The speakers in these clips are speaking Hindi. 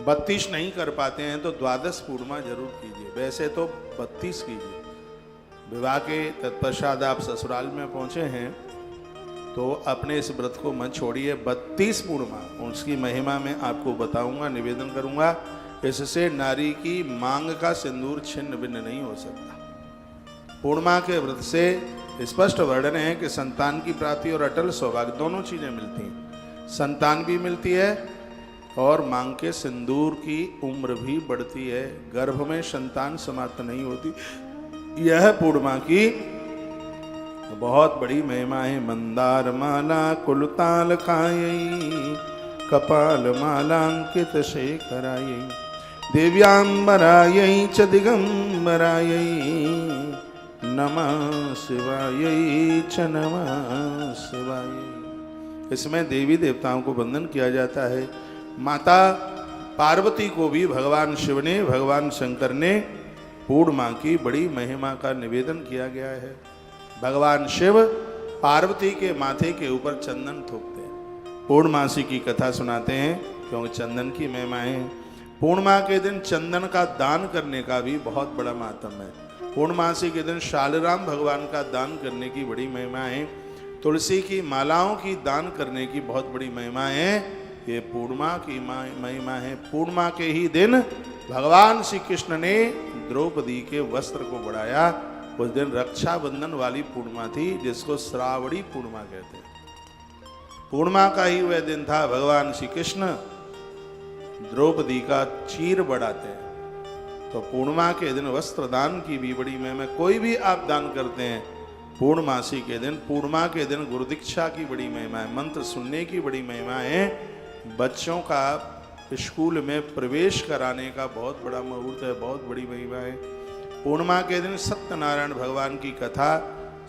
32 नहीं कर पाते हैं तो द्वादश पूर्णिमा जरूर कीजिए, वैसे तो 32 कीजिए। विवाह के तत्पश्चात आप ससुराल में पहुंचे हैं तो अपने इस व्रत को मत छोड़िए। 32 पूर्णिमा उसकी महिमा में आपको बताऊंगा, निवेदन करूंगा। इससे नारी की मांग का सिंदूर छिन्न भिन्न नहीं हो सकता। पूर्णिमा के व्रत से स्पष्ट वर्णन है कि संतान की प्राप्ति और अटल सौभाग्य दोनों चीजें मिलती हैं। संतान भी मिलती है और मांग के सिंदूर की उम्र भी बढ़ती है। गर्भ में संतान समाप्त नहीं होती। यह पूर्णिमा की बहुत बड़ी महिमा है। मंदार माला कुलताल खायई, कपाल मालांकित शेखरायई, दिव्यांबरायई च दिगंबरायई, नमः शिवायई च नमः शिवायई। इसमें देवी देवताओं को वंदन किया जाता है। माता पार्वती को भी भगवान शिव ने, भगवान शंकर ने पूर्णिमा की बड़ी महिमा का निवेदन किया गया है। भगवान शिव पार्वती के माथे के ऊपर चंदन थोपते हैं। पूर्णमासी की कथा सुनाते हैं क्योंकि चंदन की महिमा है। पूर्णिमा के दिन चंदन का दान करने का भी बहुत बड़ा महत्व है। पूर्णमासी के दिन शालिग्राम भगवान का दान करने की बड़ी महिमा है। तुलसी की मालाओं की दान करने की बहुत बड़ी महिमा है। ये पूर्णिमा की महिमा है। पूर्णिमा के ही दिन भगवान श्री कृष्ण ने द्रौपदी के वस्त्र को बढ़ाया। उस दिन रक्षाबंधन वाली पूर्णिमा थी जिसको श्रावणी पूर्णिमा कहते हैं। पूर्णिमा का ही वह दिन था भगवान श्री कृष्ण द्रौपदी का चीर बढ़ाते हैं। तो पूर्णिमा के दिन वस्त्र दान की भी बड़ी महिमा। कोई भी आप दान करते हैं पूर्णमासी के दिन, पूर्णिमा के दिन गुरु दीक्षा की बड़ी महिमा है। मंत्र सुनने की बड़ी महिमा है। बच्चों का स्कूल में प्रवेश कराने का बहुत बड़ा मुहूर्त है, बहुत बड़ी महिमा है। पूर्णिमा के दिन सत्यनारायण भगवान की कथा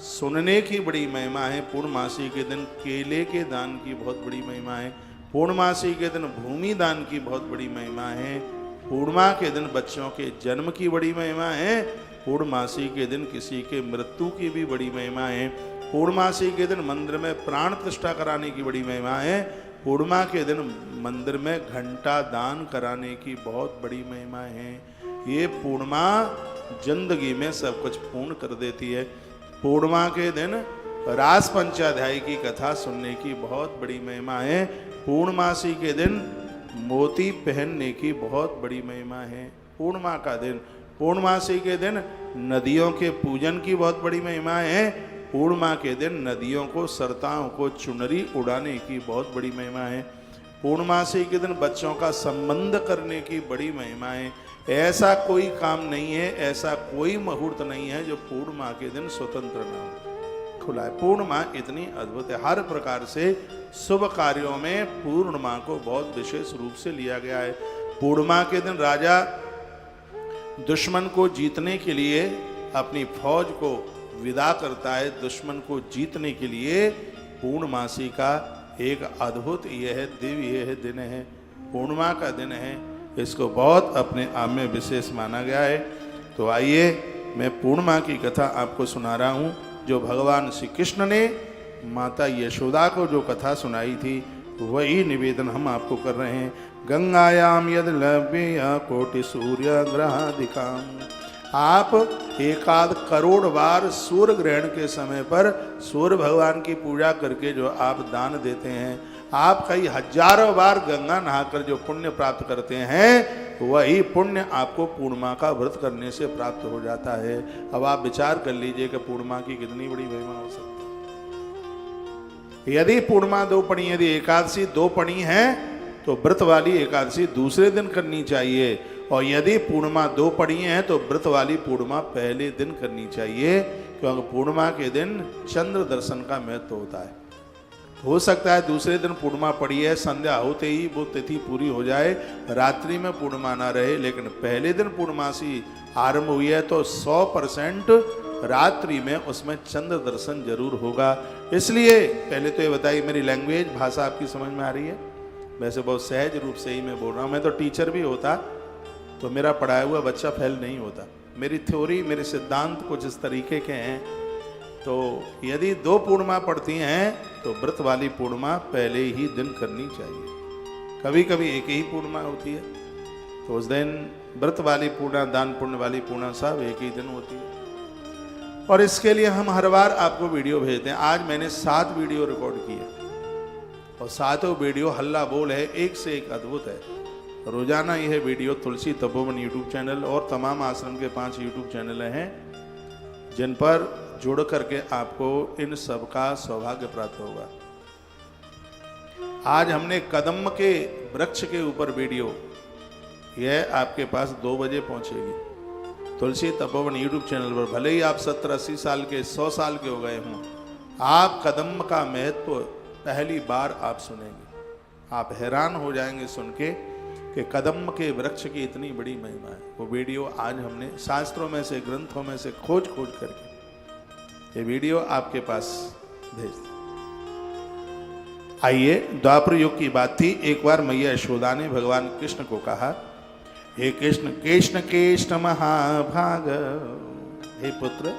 सुनने की बड़ी महिमा है। पूर्णमासी के दिन केले के दान की बहुत बड़ी महिमा है। पूर्णमासी के दिन भूमि दान की बहुत बड़ी महिमा है। पूर्णिमा के दिन बच्चों के जन्म की बड़ी महिमा है। पूर्णमासी के दिन किसी के मृत्यु की भी बड़ी महिमा है। पूर्णमासी के दिन मंदिर में प्राण प्रतिष्ठा कराने की बड़ी महिमा है। पूर्णिमा के दिन मंदिर में घंटा दान कराने की बहुत बड़ी महिमा है। ये पूर्णिमा जिंदगी में सब कुछ पूर्ण कर देती है। पूर्णिमा के दिन रास पंचाध्यायी की कथा सुनने की बहुत बड़ी महिमा है। पूर्णमासी के दिन मोती पहनने की बहुत बड़ी महिमा है। पूर्णिमा का दिन, पूर्णमासी के दिन नदियों के पूजन की बहुत बड़ी महिमा है। पूर्णिमा के दिन नदियों को, सरताओं को चुनरी उड़ाने की बहुत बड़ी महिमा है। पूर्णमासी के दिन बच्चों का संबंध करने की बड़ी महिमा है। ऐसा कोई काम नहीं है, ऐसा कोई मुहूर्त नहीं है जो पूर्णिमा के दिन स्वतंत्र न हो, खुला है। पूर्णिमा इतनी अद्भुत है। हर प्रकार से शुभ कार्यों में पूर्णिमा को बहुत विशेष रूप से लिया गया है। पूर्णिमा के दिन राजा दुश्मन को जीतने के लिए अपनी फौज को विदा करता है। दुश्मन को जीतने के लिए पूर्णमासी का एक अद्भुत यह दिव्य यह दिन है, पूर्णिमा का दिन है। इसको बहुत अपने आप में विशेष माना गया है। तो आइए मैं पूर्णिमा की कथा आपको सुना रहा हूँ, जो भगवान श्री कृष्ण ने माता यशोदा को जो कथा सुनाई थी वही निवेदन हम आपको कर रहे हैं। गंगायाम यद लव्य कोटि सूर्य ग्रहाधिकाम। आप 1 करोड़ बार सूर्य ग्रहण के समय पर सूर्य भगवान की पूजा करके जो आप दान देते हैं, आप कई हजारों बार गंगा नहाकर जो पुण्य प्राप्त करते हैं, वही पुण्य आपको पूर्णिमा का व्रत करने से प्राप्त हो जाता है। अब आप विचार कर लीजिए कि पूर्णिमा की कितनी बड़ी महिमा हो सकती है। यदि पूर्णिमा 2 पड़ी, यदि एकादशी 2 पड़ी है तो व्रत वाली एकादशी दूसरे दिन करनी चाहिए, और यदि पूर्णिमा 2 पड़ी हैं तो व्रत वाली पूर्णिमा पहले दिन करनी चाहिए, क्योंकि पूर्णिमा के दिन चंद्र दर्शन का महत्व होता है। हो सकता है दूसरे दिन पूर्णिमा पड़ी है, संध्या होते ही वो तिथि पूरी हो जाए, रात्रि में पूर्णिमा ना रहे, लेकिन पहले दिन पूर्णमासी आरंभ हुई है तो 100% रात्रि में उसमें चंद्र दर्शन जरूर होगा। इसलिए पहले तो ये बताइए, मेरी लैंग्वेज भाषा आपकी समझ में आ रही है? वैसे बहुत सहज रूप से ही मैं बोल रहा हूँ। मैं तो टीचर भी होता तो मेरा पढ़ाया हुआ बच्चा फेल नहीं होता। मेरी थ्योरी, मेरे सिद्धांत कुछ इस तरीके के हैं। तो यदि 2 पूर्णिमा पड़ती हैं तो व्रत वाली पूर्णिमा पहले ही दिन करनी चाहिए। कभी कभी एक ही पूर्णिमा होती है, तो उस दिन व्रत वाली पूर्णा, दान पुण्य वाली पूर्णा सब एक ही दिन होती है। और इसके लिए हम हर बार आपको वीडियो भेजते हैं। आज मैंने 7 वीडियो रिकॉर्ड किए और 7 वीडियो हल्ला बोल है, एक से एक अद्भुत है। रोजाना यह वीडियो तुलसी तपोवन यूट्यूब चैनल और तमाम आश्रम के 5 यूट्यूब चैनल हैं जिन पर जुड़ करके आपको इन सब का सौभाग्य प्राप्त होगा। आज हमने कदम के वृक्ष के ऊपर वीडियो, यह आपके पास 2 बजे पहुंचेगी तुलसी तपोवन यूट्यूब चैनल पर। भले ही आप 70-80 साल के, 100 साल के हो गए हों, आप कदम का महत्व पहली बार आप सुनेंगे। आप हैरान हो जाएंगे सुन के कि कदम के वृक्ष की इतनी बड़ी महिमा है। वो वीडियो आज हमने शास्त्रों में से, ग्रंथों में से खोज करके ये वीडियो आपके पास भेज दी। आइए, द्वापर युग की बात थी। एक बार मैया यशोदा ने भगवान कृष्ण को कहा, हे कृष्ण, कृष्ण कृष्ण महाभाग, हे पुत्र,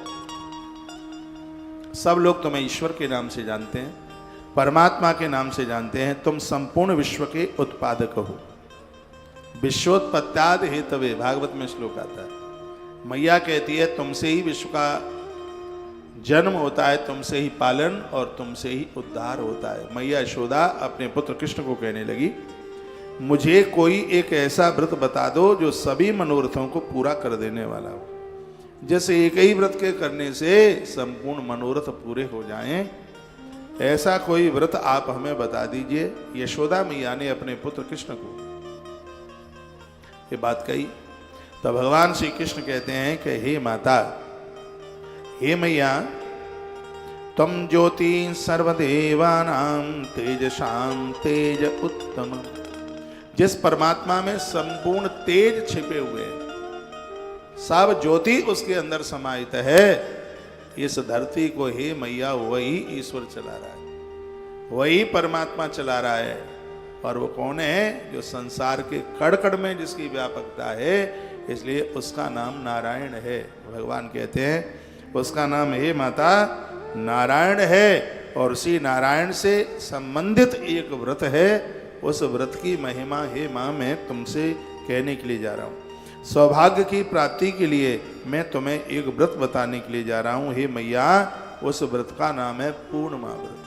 सब लोग तुम्हें ईश्वर के नाम से जानते हैं, परमात्मा के नाम से जानते हैं। तुम संपूर्ण विश्व के उत्पादक हो। विश्वोत्पत्त्यादि हेतवे, भागवत में श्लोक आता है। मैया कहती है तुमसे ही विश्व का जन्म होता है, तुमसे ही पालन और तुमसे ही उद्धार होता है। मैया यशोदा अपने पुत्र कृष्ण को कहने लगी, मुझे कोई एक ऐसा व्रत बता दो जो सभी मनोरथों को पूरा कर देने वाला हो, जैसे एक ही व्रत के करने से संपूर्ण मनोरथ पूरे हो जाएं, ऐसा कोई व्रत आप हमें बता दीजिए। यशोदा मैया ने अपने पुत्र कृष्ण को ये बात कही। तब भगवान श्री कृष्ण कहते हैं कि हे माता, हे मैया, तुम ज्योति सर्वदेवानां तेजसां तेज उत्तम। जिस परमात्मा में संपूर्ण तेज छिपे हुए हैं, सब ज्योति उसके अंदर समाहित है, इस धरती को हे मैया वही ईश्वर चला रहा है, वही परमात्मा चला रहा है। और वो कौन है? जो संसार के कड़ कड़ में जिसकी व्यापकता है, इसलिए उसका नाम नारायण है। भगवान कहते हैं उसका नाम हे माता नारायण है, और उसी नारायण से संबंधित एक व्रत है। उस व्रत की महिमा हे माँ मैं तुमसे कहने के लिए जा रहा हूँ। सौभाग्य की प्राप्ति के लिए मैं तुम्हें एक व्रत बताने के लिए जा रहा हूँ। हे मैया, उस व्रत का नाम है पूर्णिमा व्रत।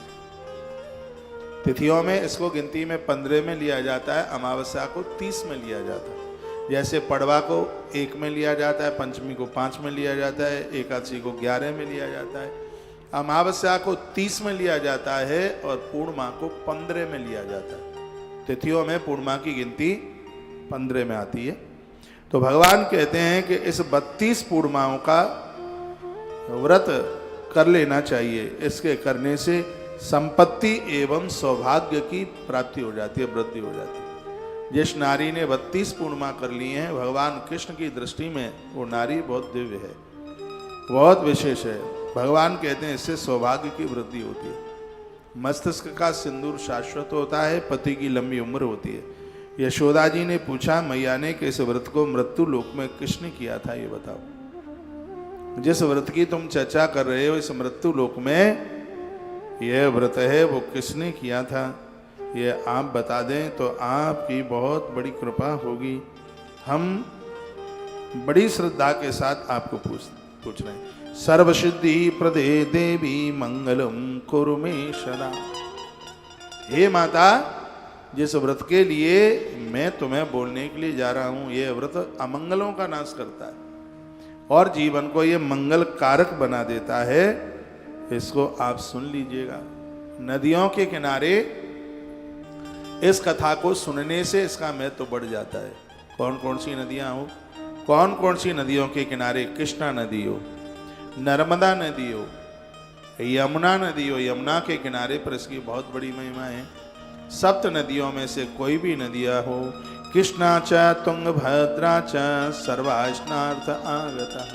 तिथियों में इसको गिनती में 15 में लिया जाता है, अमावस्या को 30 में लिया जाता है। जैसे पड़वा को 1 में लिया जाता है, पंचमी को 5 में लिया जाता है, एकादशी को 11 में लिया जाता है, अमावस्या को 30 में लिया जाता है और पूर्णिमा को 15 में लिया जाता है। तिथियों में पूर्णिमा की गिनती 15 में आती है। तो भगवान कहते हैं कि इस 32 पूर्णिमाओं का व्रत कर लेना चाहिए। इसके करने से संपत्ति एवं सौभाग्य की प्राप्ति हो जाती है, वृद्धि हो जाती है। जिस नारी ने 32 पूर्णिमा कर ली हैं, भगवान कृष्ण की दृष्टि में वो नारी बहुत दिव्य है, बहुत विशेष है। भगवान कहते हैं इससे सौभाग्य की वृद्धि होती है। मस्तिष्क का सिंदूर शाश्वत होता है, पति की लंबी उम्र होती है। यशोदा जी ने पूछा मैया ने कि इस व्रत को मृत्यु लोक में किसने किया था, ये बताओ। जिस व्रत की तुम चर्चा कर रहे हो, इस मृत्यु लोक में यह व्रत है, वो किसने किया था, ये आप बता दें तो आपकी बहुत बड़ी कृपा होगी। हम बड़ी श्रद्धा के साथ आपको पूछ रहे हैं। सर्वसिद्धि प्रदे देवी मंगलम कुरु मे सदा। हे माता, जिस व्रत के लिए मैं तुम्हें बोलने के लिए जा रहा हूं, यह व्रत अमंगलों का नाश करता है और जीवन को यह मंगल कारक बना देता है। इसको आप सुन लीजिएगा। नदियों के किनारे इस कथा को सुनने से इसका महत्व तो बढ़ जाता है। कौन कौन सी नदियां हो, कौन कौन सी नदियों के किनारे? कृष्णा नदी हो, नर्मदा नदी हो, यमुना नदी हो। यमुना के किनारे पर इसकी बहुत बड़ी महिमा है। सप्त नदियों में से कोई भी नदियां हो, कृष्णा च तुंगभद्रा च सर्वास्नार्थ आगता।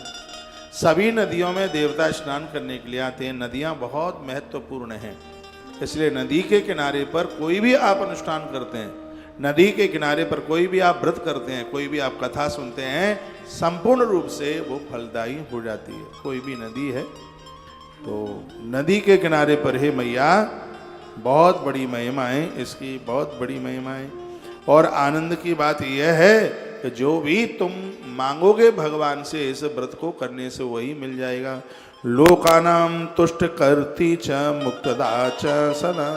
सभी नदियों में देवता स्नान करने के लिए आते हैं। नदियां बहुत महत्वपूर्ण हैं, इसलिए नदी के किनारे पर कोई भी आप अनुष्ठान करते हैं, नदी के किनारे पर कोई भी आप व्रत करते हैं, कोई भी आप कथा सुनते हैं, संपूर्ण रूप से वो फलदायी हो जाती है। कोई भी नदी है तो नदी के किनारे पर हे मैया बहुत बड़ी महिमा है, इसकी बहुत बड़ी महिमा है। और आनंद की बात यह है कि जो भी तुम मांगोगे भगवान से इस व्रत को करने से वही मिल जाएगा। लोकानाम तुष्ट करती च मुक्तदा च सदा।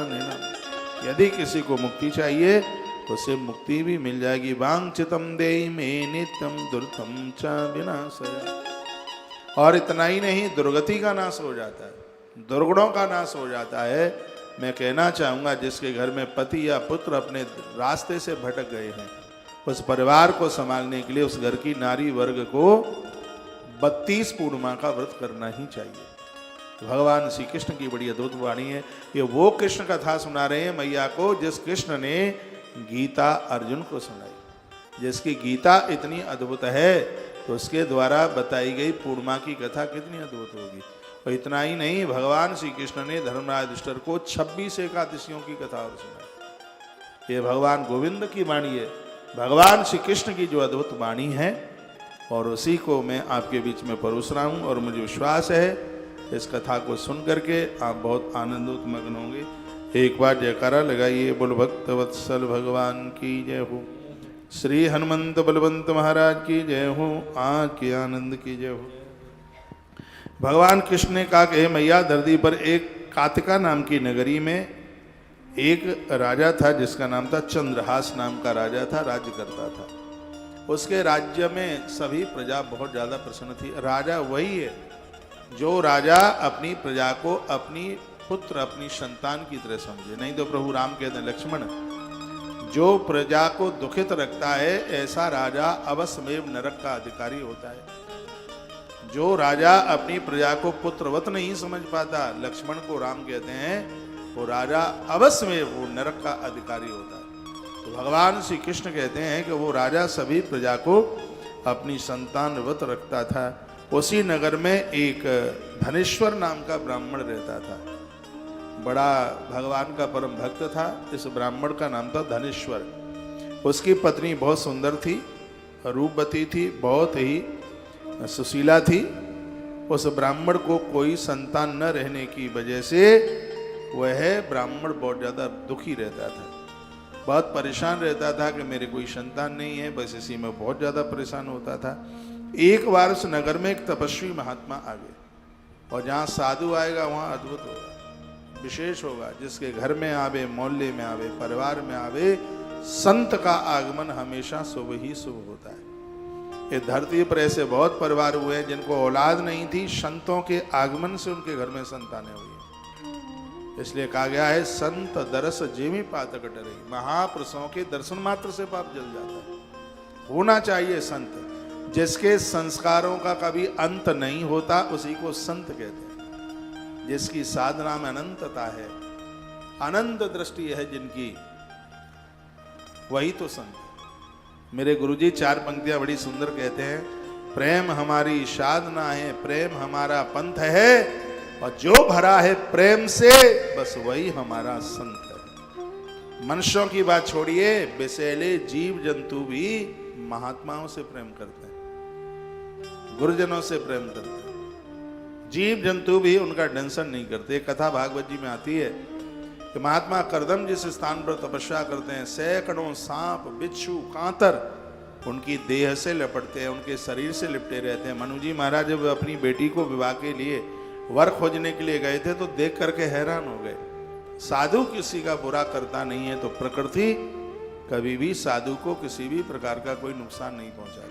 यदि किसी को मुक्ति चाहिए तो उसे मुक्ति भी मिल जाएगी। वांछितम देहि मे नित्यम दुर्तम च विनाशय। और इतना ही नहीं, दुर्गति का नाश हो जाता है, दुर्गुणों का नाश हो जाता है। मैं कहना चाहूँगा जिसके घर में पति या पुत्र अपने रास्ते से भटक गए हैं, उस परिवार को संभालने के लिए उस घर की नारी वर्ग को 32 पूर्णिमा का व्रत करना ही चाहिए। भगवान श्री कृष्ण की बड़ी अद्भुत वाणी है। ये वो कृष्ण कथा सुना रहे हैं मैया को जिस कृष्ण ने गीता अर्जुन को सुनाई। जिसकी गीता इतनी अद्भुत है तो उसके द्वारा बताई गई पूर्णिमा की कथा कितनी अद्भुत होगी। और इतना ही नहीं, भगवान श्री कृष्ण ने धर्मराज युधिष्ठिर को 26 एकादशियों की कथा और सुनाई। ये भगवान गोविंद की वाणी है, भगवान श्री कृष्ण की जो अद्भुत वाणी है, और उसी को मैं आपके बीच में परोस रहा हूँ। और मुझे विश्वास है इस कथा को सुन करके आप बहुत आनंदित मग्न होंगे। एक बार जयकारा लगाइए, बोल भक्त वत्सल भगवान की जय हो। श्री हनुमंत बलवंत महाराज की जय हो। आँख के आनंद की जय हो। भगवान कृष्ण ने कहा कि मैया, धरती पर एक कातिका नाम की नगरी में एक राजा था जिसका नाम था चंद्रहास नाम का राजा था, राज्य करता था। उसके राज्य में सभी प्रजा बहुत ज्यादा प्रसन्न थी। राजा वही है जो राजा अपनी प्रजा को अपनी पुत्र, अपनी संतान की तरह समझे। नहीं तो प्रभु राम कहते हैं, लक्ष्मण, जो प्रजा को दुखित रखता है ऐसा राजा अवश्यमेव नरक का अधिकारी होता है। जो राजा अपनी प्रजा को पुत्रवत नहीं समझ पाता, लक्ष्मण को राम कहते हैं, वो राजा अवश्य में वो नरक का अधिकारी होता है। तो भगवान श्री कृष्ण कहते हैं कि वो राजा सभी प्रजा को अपनी संतानवत रखता था। उसी नगर में एक धनेश्वर नाम का ब्राह्मण रहता था, बड़ा भगवान का परम भक्त था। इस ब्राह्मण का नाम था धनेश्वर। उसकी पत्नी बहुत सुंदर थी, रूपवती थी, बहुत ही सुशीला थी। उस ब्राह्मण को कोई संतान न रहने की वजह से वह ब्राह्मण बहुत ज़्यादा दुखी रहता था, बहुत परेशान रहता था कि मेरे कोई संतान नहीं है, बस इसी में बहुत ज़्यादा परेशान होता था। एक बार उस नगर में एक तपस्वी महात्मा आ गए, और जहाँ साधु आएगा वहाँ अद्भुत होगा, विशेष होगा। जिसके घर में आवे, मोहल्ले में आवे, परिवार में आवे, संत का आगमन हमेशा शुभ ही शुभ होता है। ये धरती पर ऐसे बहुत परिवार हुए हैं जिनको औलाद नहीं थी, संतों के आगमन से उनके घर में संतानें हुई। इसलिए कहा गया है, संत दरस जेमी पातक डरे। महापुरुषों के दर्शन मात्र से पाप जल जाता है। होना चाहिए संत, जिसके संस्कारों का कभी अंत नहीं होता उसी को संत कहते हैं। जिसकी साधना में अनंतता है, अनंत दृष्टि है जिनकी, वही तो संत। मेरे गुरुजी 4 पंक्तियां बड़ी सुंदर कहते हैं, प्रेम हमारी साधना है, प्रेम हमारा पंथ है, और जो भरा है प्रेम से बस वही हमारा संत है। मनुष्यों की बात छोड़िए, विषैले जीव जंतु भी महात्माओं से प्रेम करते हैं, गुरुजनों से प्रेम करते हैं। जीव जंतु भी उनका टेंशन नहीं करते। कथा भागवत जी में आती है कि महात्मा करदम जिस स्थान पर तपस्या करते हैं, सैकड़ों सांप, बिच्छू, कांतर उनकी देह से लपटते हैं, उनके शरीर से लिपटे रहते हैं। मनु जी महाराज जब अपनी बेटी को विवाह के लिए वर खोजने के लिए गए थे तो देख करके हैरान हो गए। साधु किसी का बुरा करता नहीं है, तो प्रकृति कभी भी साधु को किसी भी प्रकार का कोई नुकसान नहीं पहुंचाती।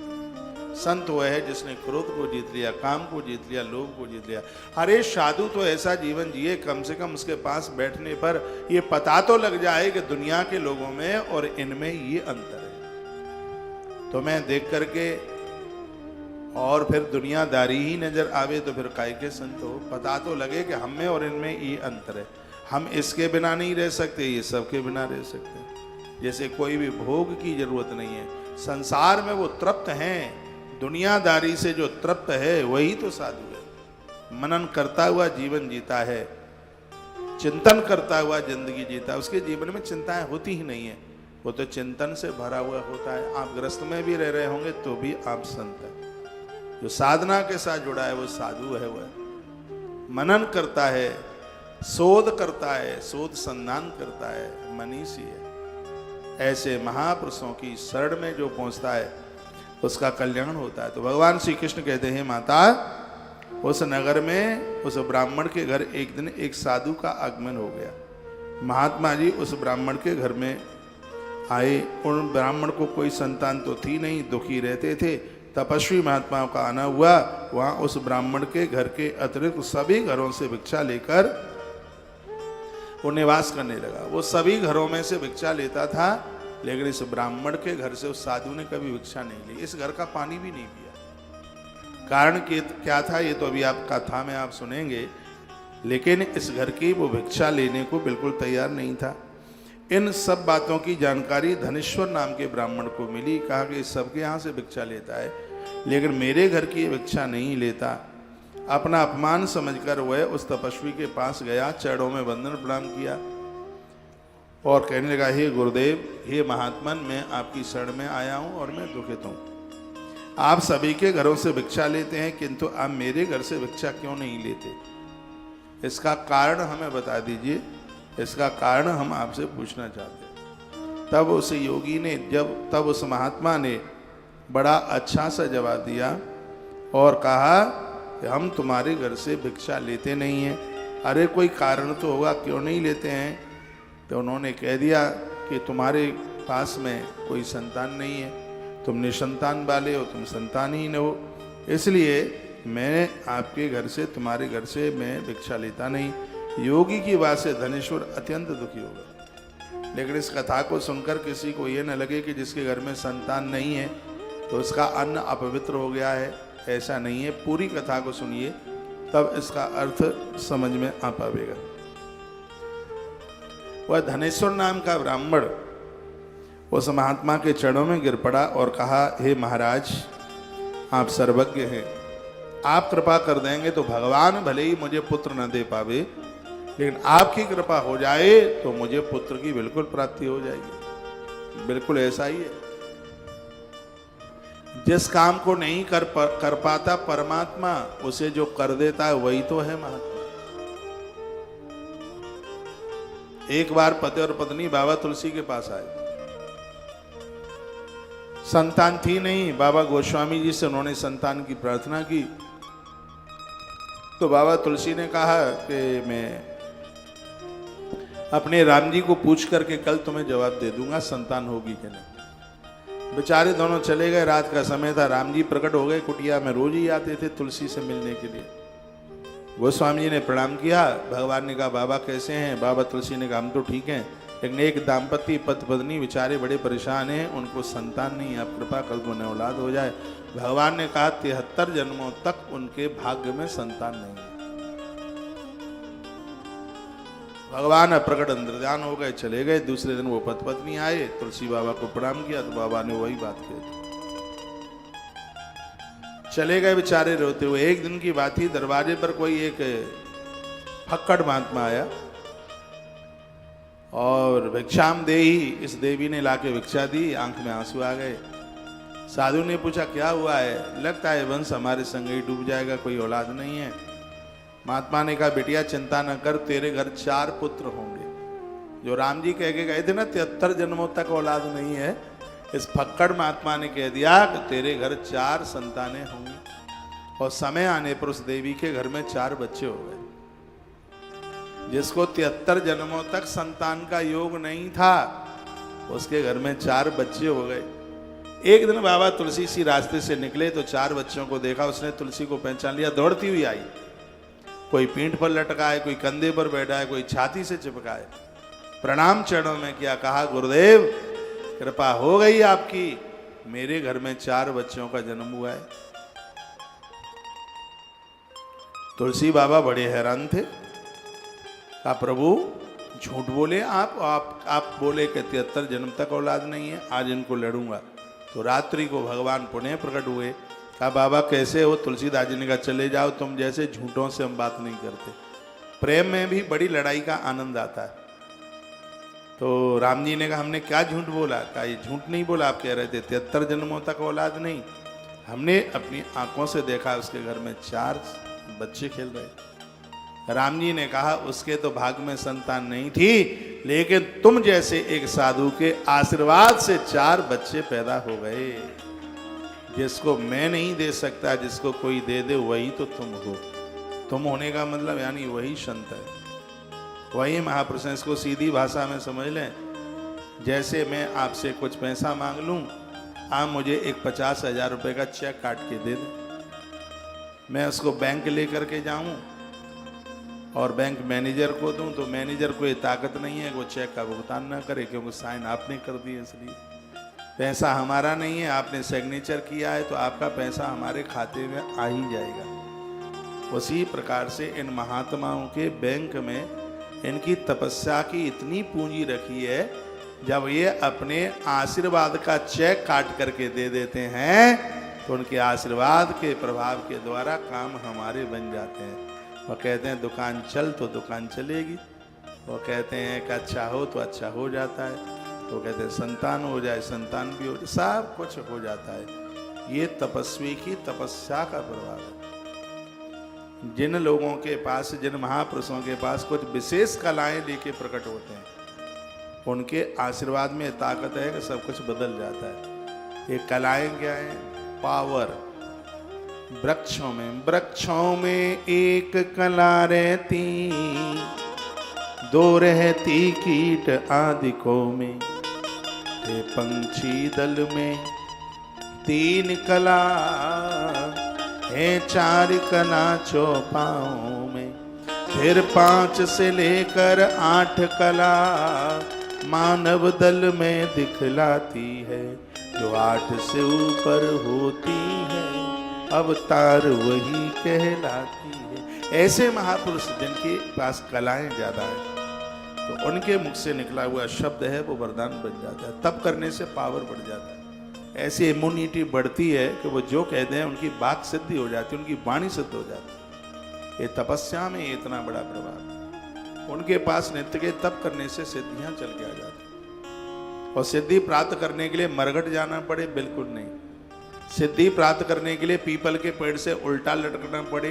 संत वह है जिसने क्रोध को जीत लिया, काम को जीत लिया, लोभ को जीत लिया। अरे साधु तो ऐसा जीवन जिए, कम से कम उसके पास बैठने पर ये पता तो लग जाए कि दुनिया के लोगों में और इनमें ये अंतर है। तो मैं देख करके और फिर दुनियादारी ही नजर आवे तो फिर काय के संत हो। पता तो लगे कि हम में और इनमें ये अंतर है। हम इसके बिना नहीं रह सकते, ये सबके बिना रह सकते हैं। जैसे कोई भी भोग की जरूरत नहीं है, संसार में वो तृप्त हैं, दुनियादारी से जो तृप्त है वही तो साधु है। मनन करता हुआ जीवन जीता है, चिंतन करता हुआ जिंदगी जीता है, उसके जीवन में चिंताएं होती ही नहीं है, वो तो चिंतन से भरा हुआ होता है। आप ग्रस्त में भी रह रहे होंगे तो भी आप संत हैं। जो साधना के साथ जुड़ा है वो साधु है, वह मनन करता है, शोध करता है, शोध संधान करता है, मनीषी है। ऐसे महापुरुषों की शरण में जो पहुंचता है उसका कल्याण होता है। तो भगवान श्री कृष्ण कहते हैं माता, उस नगर में उस ब्राह्मण के घर एक दिन एक साधु का आगमन हो गया। महात्मा जी उस ब्राह्मण के घर में आए। उन ब्राह्मण को कोई संतान तो थी नहीं, दुखी रहते थे। तपस्वी महात्माओं का आना हुआ। वहाँ उस ब्राह्मण के घर के अतिरिक्त सभी घरों से भिक्षा लेकर वो निवास करने लगा। वो सभी घरों में से भिक्षा लेता था, लेकिन इस ब्राह्मण के घर से उस साधु ने कभी भिक्षा नहीं ली, इस घर का पानी भी नहीं पिया। कारण क्या था ये तो अभी आप कथा में आप सुनेंगे, लेकिन इस घर की वो भिक्षा लेने को बिल्कुल तैयार नहीं था। इन सब बातों की जानकारी धनेश्वर नाम के ब्राह्मण को मिली। कहा कि सबके यहाँ से भिक्षा लेता है, लेकिन मेरे घर की भिक्षा नहीं लेता। अपना अपमान समझकर वह उस तपस्वी के पास गया, चरणों में वंदन प्रणाम किया और कहने लगा, हे गुरुदेव, हे महात्मन, मैं आपकी शरण में आया हूँ और मैं दुखित हूँ। आप सभी के घरों से भिक्षा लेते हैं, किंतु आप मेरे घर से भिक्षा क्यों नहीं लेते? इसका कारण हमें बता दीजिए, इसका कारण हम आपसे पूछना चाहते हैं। तब उस योगी ने तब उस महात्मा ने बड़ा अच्छा सा जवाब दिया और कहा कि हम तुम्हारे घर से भिक्षा लेते नहीं हैं। अरे कोई कारण तो होगा, क्यों नहीं लेते हैं? तो उन्होंने कह दिया कि तुम्हारे पास में कोई संतान नहीं है, तुम निसंतान वाले हो, तुम संतानहीन हो, इसलिए मैं आपके घर से, तुम्हारे घर से मैं भिक्षा लेता नहीं। योगी की बात से धनेश्वर अत्यंत दुखी हो गए। लेकिन इस कथा को सुनकर किसी को ये न लगे कि जिसके घर में संतान नहीं है तो उसका अन्न अपवित्र हो गया है, ऐसा नहीं है। पूरी कथा को सुनिए, तब इसका अर्थ समझ में आ पाएगा। वह धनेश्वर नाम का ब्राह्मण उस महात्मा के चरणों में गिर पड़ा और कहा, हे महाराज, आप सर्वज्ञ हैं, आप कृपा कर देंगे तो भगवान भले ही मुझे पुत्र न दे पावे, लेकिन आपकी कृपा हो जाए तो मुझे पुत्र की बिल्कुल प्राप्ति हो जाएगी। बिल्कुल ऐसा ही है। जिस काम को नहीं कर पाता परमात्मा, उसे जो कर देता है वही तो है महात्मा। एक बार पति और पत्नी बाबा तुलसी के पास आए। संतान थी नहीं, बाबा गोस्वामी जी से उन्होंने संतान की प्रार्थना की। तो बाबा तुलसी ने कहा कि मैं अपने राम जी को पूछ करके कल तुम्हें जवाब दे दूंगा संतान होगी कि नहीं। बेचारे दोनों चले गए। रात का समय था, राम जी प्रकट हो गए कुटिया में। रोज ही आते थे तुलसी से मिलने के लिए। गोस्वामी जी ने प्रणाम किया। भगवान ने कहा, बाबा कैसे हैं? बाबा तुलसी ने कहा, हम तो ठीक हैं, लेकिन एक दाम्पत्य पति पत्नी बेचारे बड़े परेशान हैं, उनको संतान नहीं, आप कृपा कर दो, न औलाद हो जाए। भगवान ने कहा, 73 जन्मों तक उनके भाग्य में संतान नहीं है। भगवान प्रकट अंतर्ध्यान हो गए, चले गए। दूसरे दिन वो पति पत्नी आए, तुलसी बाबा को प्रणाम किया तो बाबा ने वही बात कही। चले गए बेचारे रोते हुए। एक दिन की बात ही, दरवाजे पर कोई एक फक्कड़ महात्मा आया और भिक्षाम देही, इस देवी ने लाके भिक्षा दी। आंख में आंसू आ गए। साधु ने पूछा, क्या हुआ है? लगता है वंश हमारे संग ही डूब जाएगा, कोई औलाद नहीं है। महात्मा ने कहा, बेटिया चिंता न कर, तेरे घर 4 पुत्र होंगे। जो राम जी कह के गए थे ना 73 जन्मों तक औलाद नहीं है, इस फक्कड़ महात्मा ने कह दिया कि तेरे घर 4 संतानें होंगी। और समय आने पर उस देवी के घर में 4 बच्चे हो गए। जिसको 73 जन्मों तक संतान का योग नहीं था, उसके घर में 4 बच्चे हो गए। एक दिन बाबा तुलसी सी रास्ते से निकले तो 4 बच्चों को देखा। उसने तुलसी को पहचान लिया, दौड़ती हुई आई। कोई पीठ पर लटका है, कोई कंधे पर बैठा है, कोई छाती से चिपका है। प्रणाम चरणों में किया, कहा, गुरुदेव कृपा हो गई आपकी, मेरे घर में 4 बच्चों का जन्म हुआ है। तुलसी बाबा बड़े हैरान थे। कहा, प्रभु झूठ बोले आप बोले कि 73 जन्म तक औलाद नहीं है, आज इनको लड़ूंगा। तो रात्रि को भगवान पुनः प्रकट हुए। कहा, बाबा कैसे हो? तुलसीदास जी ने कहा, चले जाओ, तुम जैसे झूठों से हम बात नहीं करते। प्रेम में भी बड़ी लड़ाई का आनंद आता है। तो राम जी ने कहा, हमने क्या झूठ बोला? कहा, ये झूठ नहीं बोला, आप कह रहे थे 73 जन्मों तक औलाद नहीं। हमने अपनी आंखों से देखा, उसके घर में 4 बच्चे खेल रहे। राम जी ने कहा, उसके तो भाग्य में संतान नहीं थी, लेकिन तुम जैसे एक साधु के आशीर्वाद से 4 बच्चे पैदा हो गए। जिसको मैं नहीं दे सकता, जिसको कोई दे दे वही तो तुम हो। तुम होने का मतलब यानी वही संत है, वही महापुरुष है। इसको सीधी भाषा में समझ लें, जैसे मैं आपसे कुछ पैसा मांग लूं, आप मुझे एक 50,000 रुपये का चेक काट के दे दें, मैं उसको बैंक लेकर के जाऊं और बैंक मैनेजर को दूं, तो मैनेजर को ये ताकत नहीं है कि वो चेक का भुगतान ना करे, क्योंकि साइन आपने कर दिए, इसलिए पैसा हमारा नहीं है, आपने सिग्नेचर किया है तो आपका पैसा हमारे खाते में आ ही जाएगा। उसी प्रकार से इन महात्माओं के बैंक में इनकी तपस्या की इतनी पूंजी रखी है, जब ये अपने आशीर्वाद का चेक काट करके दे देते हैं तो उनके आशीर्वाद के प्रभाव के द्वारा काम हमारे बन जाते हैं। वो कहते हैं दुकान चल तो दुकान चलेगी, वो कहते हैं कि अच्छा हो तो अच्छा हो जाता है, वो कहते हैं संतान हो जाए संतान भी हो जाए, सब कुछ हो जाता है। ये तपस्वी की तपस्या का प्रभाव है। जिन लोगों के पास, जिन महापुरुषों के पास कुछ विशेष कलाएं लेके प्रकट होते हैं, उनके आशीर्वाद में ताकत है कि सब कुछ बदल जाता है। ये कलाएं क्या है? पावर। वृक्षों में एक कला रहती, दो रहती कीट आदिकों में, ये पंछी दल में तीन कला है, चार कला चौपाओं में, फिर 5 से लेकर 8 कला मानव दल में दिखलाती है, जो 8 से ऊपर होती है अवतार वही कहलाती है। ऐसे महापुरुष जिनके पास कलाएं ज्यादा है, तो उनके मुख से निकला हुआ शब्द है वो वरदान बन जाता है। तप करने से पावर बढ़ जाता है, ऐसी इम्यूनिटी बढ़ती है कि वो जो कहते हैं उनकी बात सिद्धि हो जाती है, उनकी वाणी सिद्ध हो जाती है। ये तपस्या में इतना बड़ा प्रभाव। उनके पास नित्य के तप करने से सिद्धियां चल के आ जाती, और सिद्धि प्राप्त करने के लिए मरघट जाना पड़े बिल्कुल नहीं, सिद्धि प्राप्त करने के लिए पीपल के पेड़ से उल्टा लटकना पड़े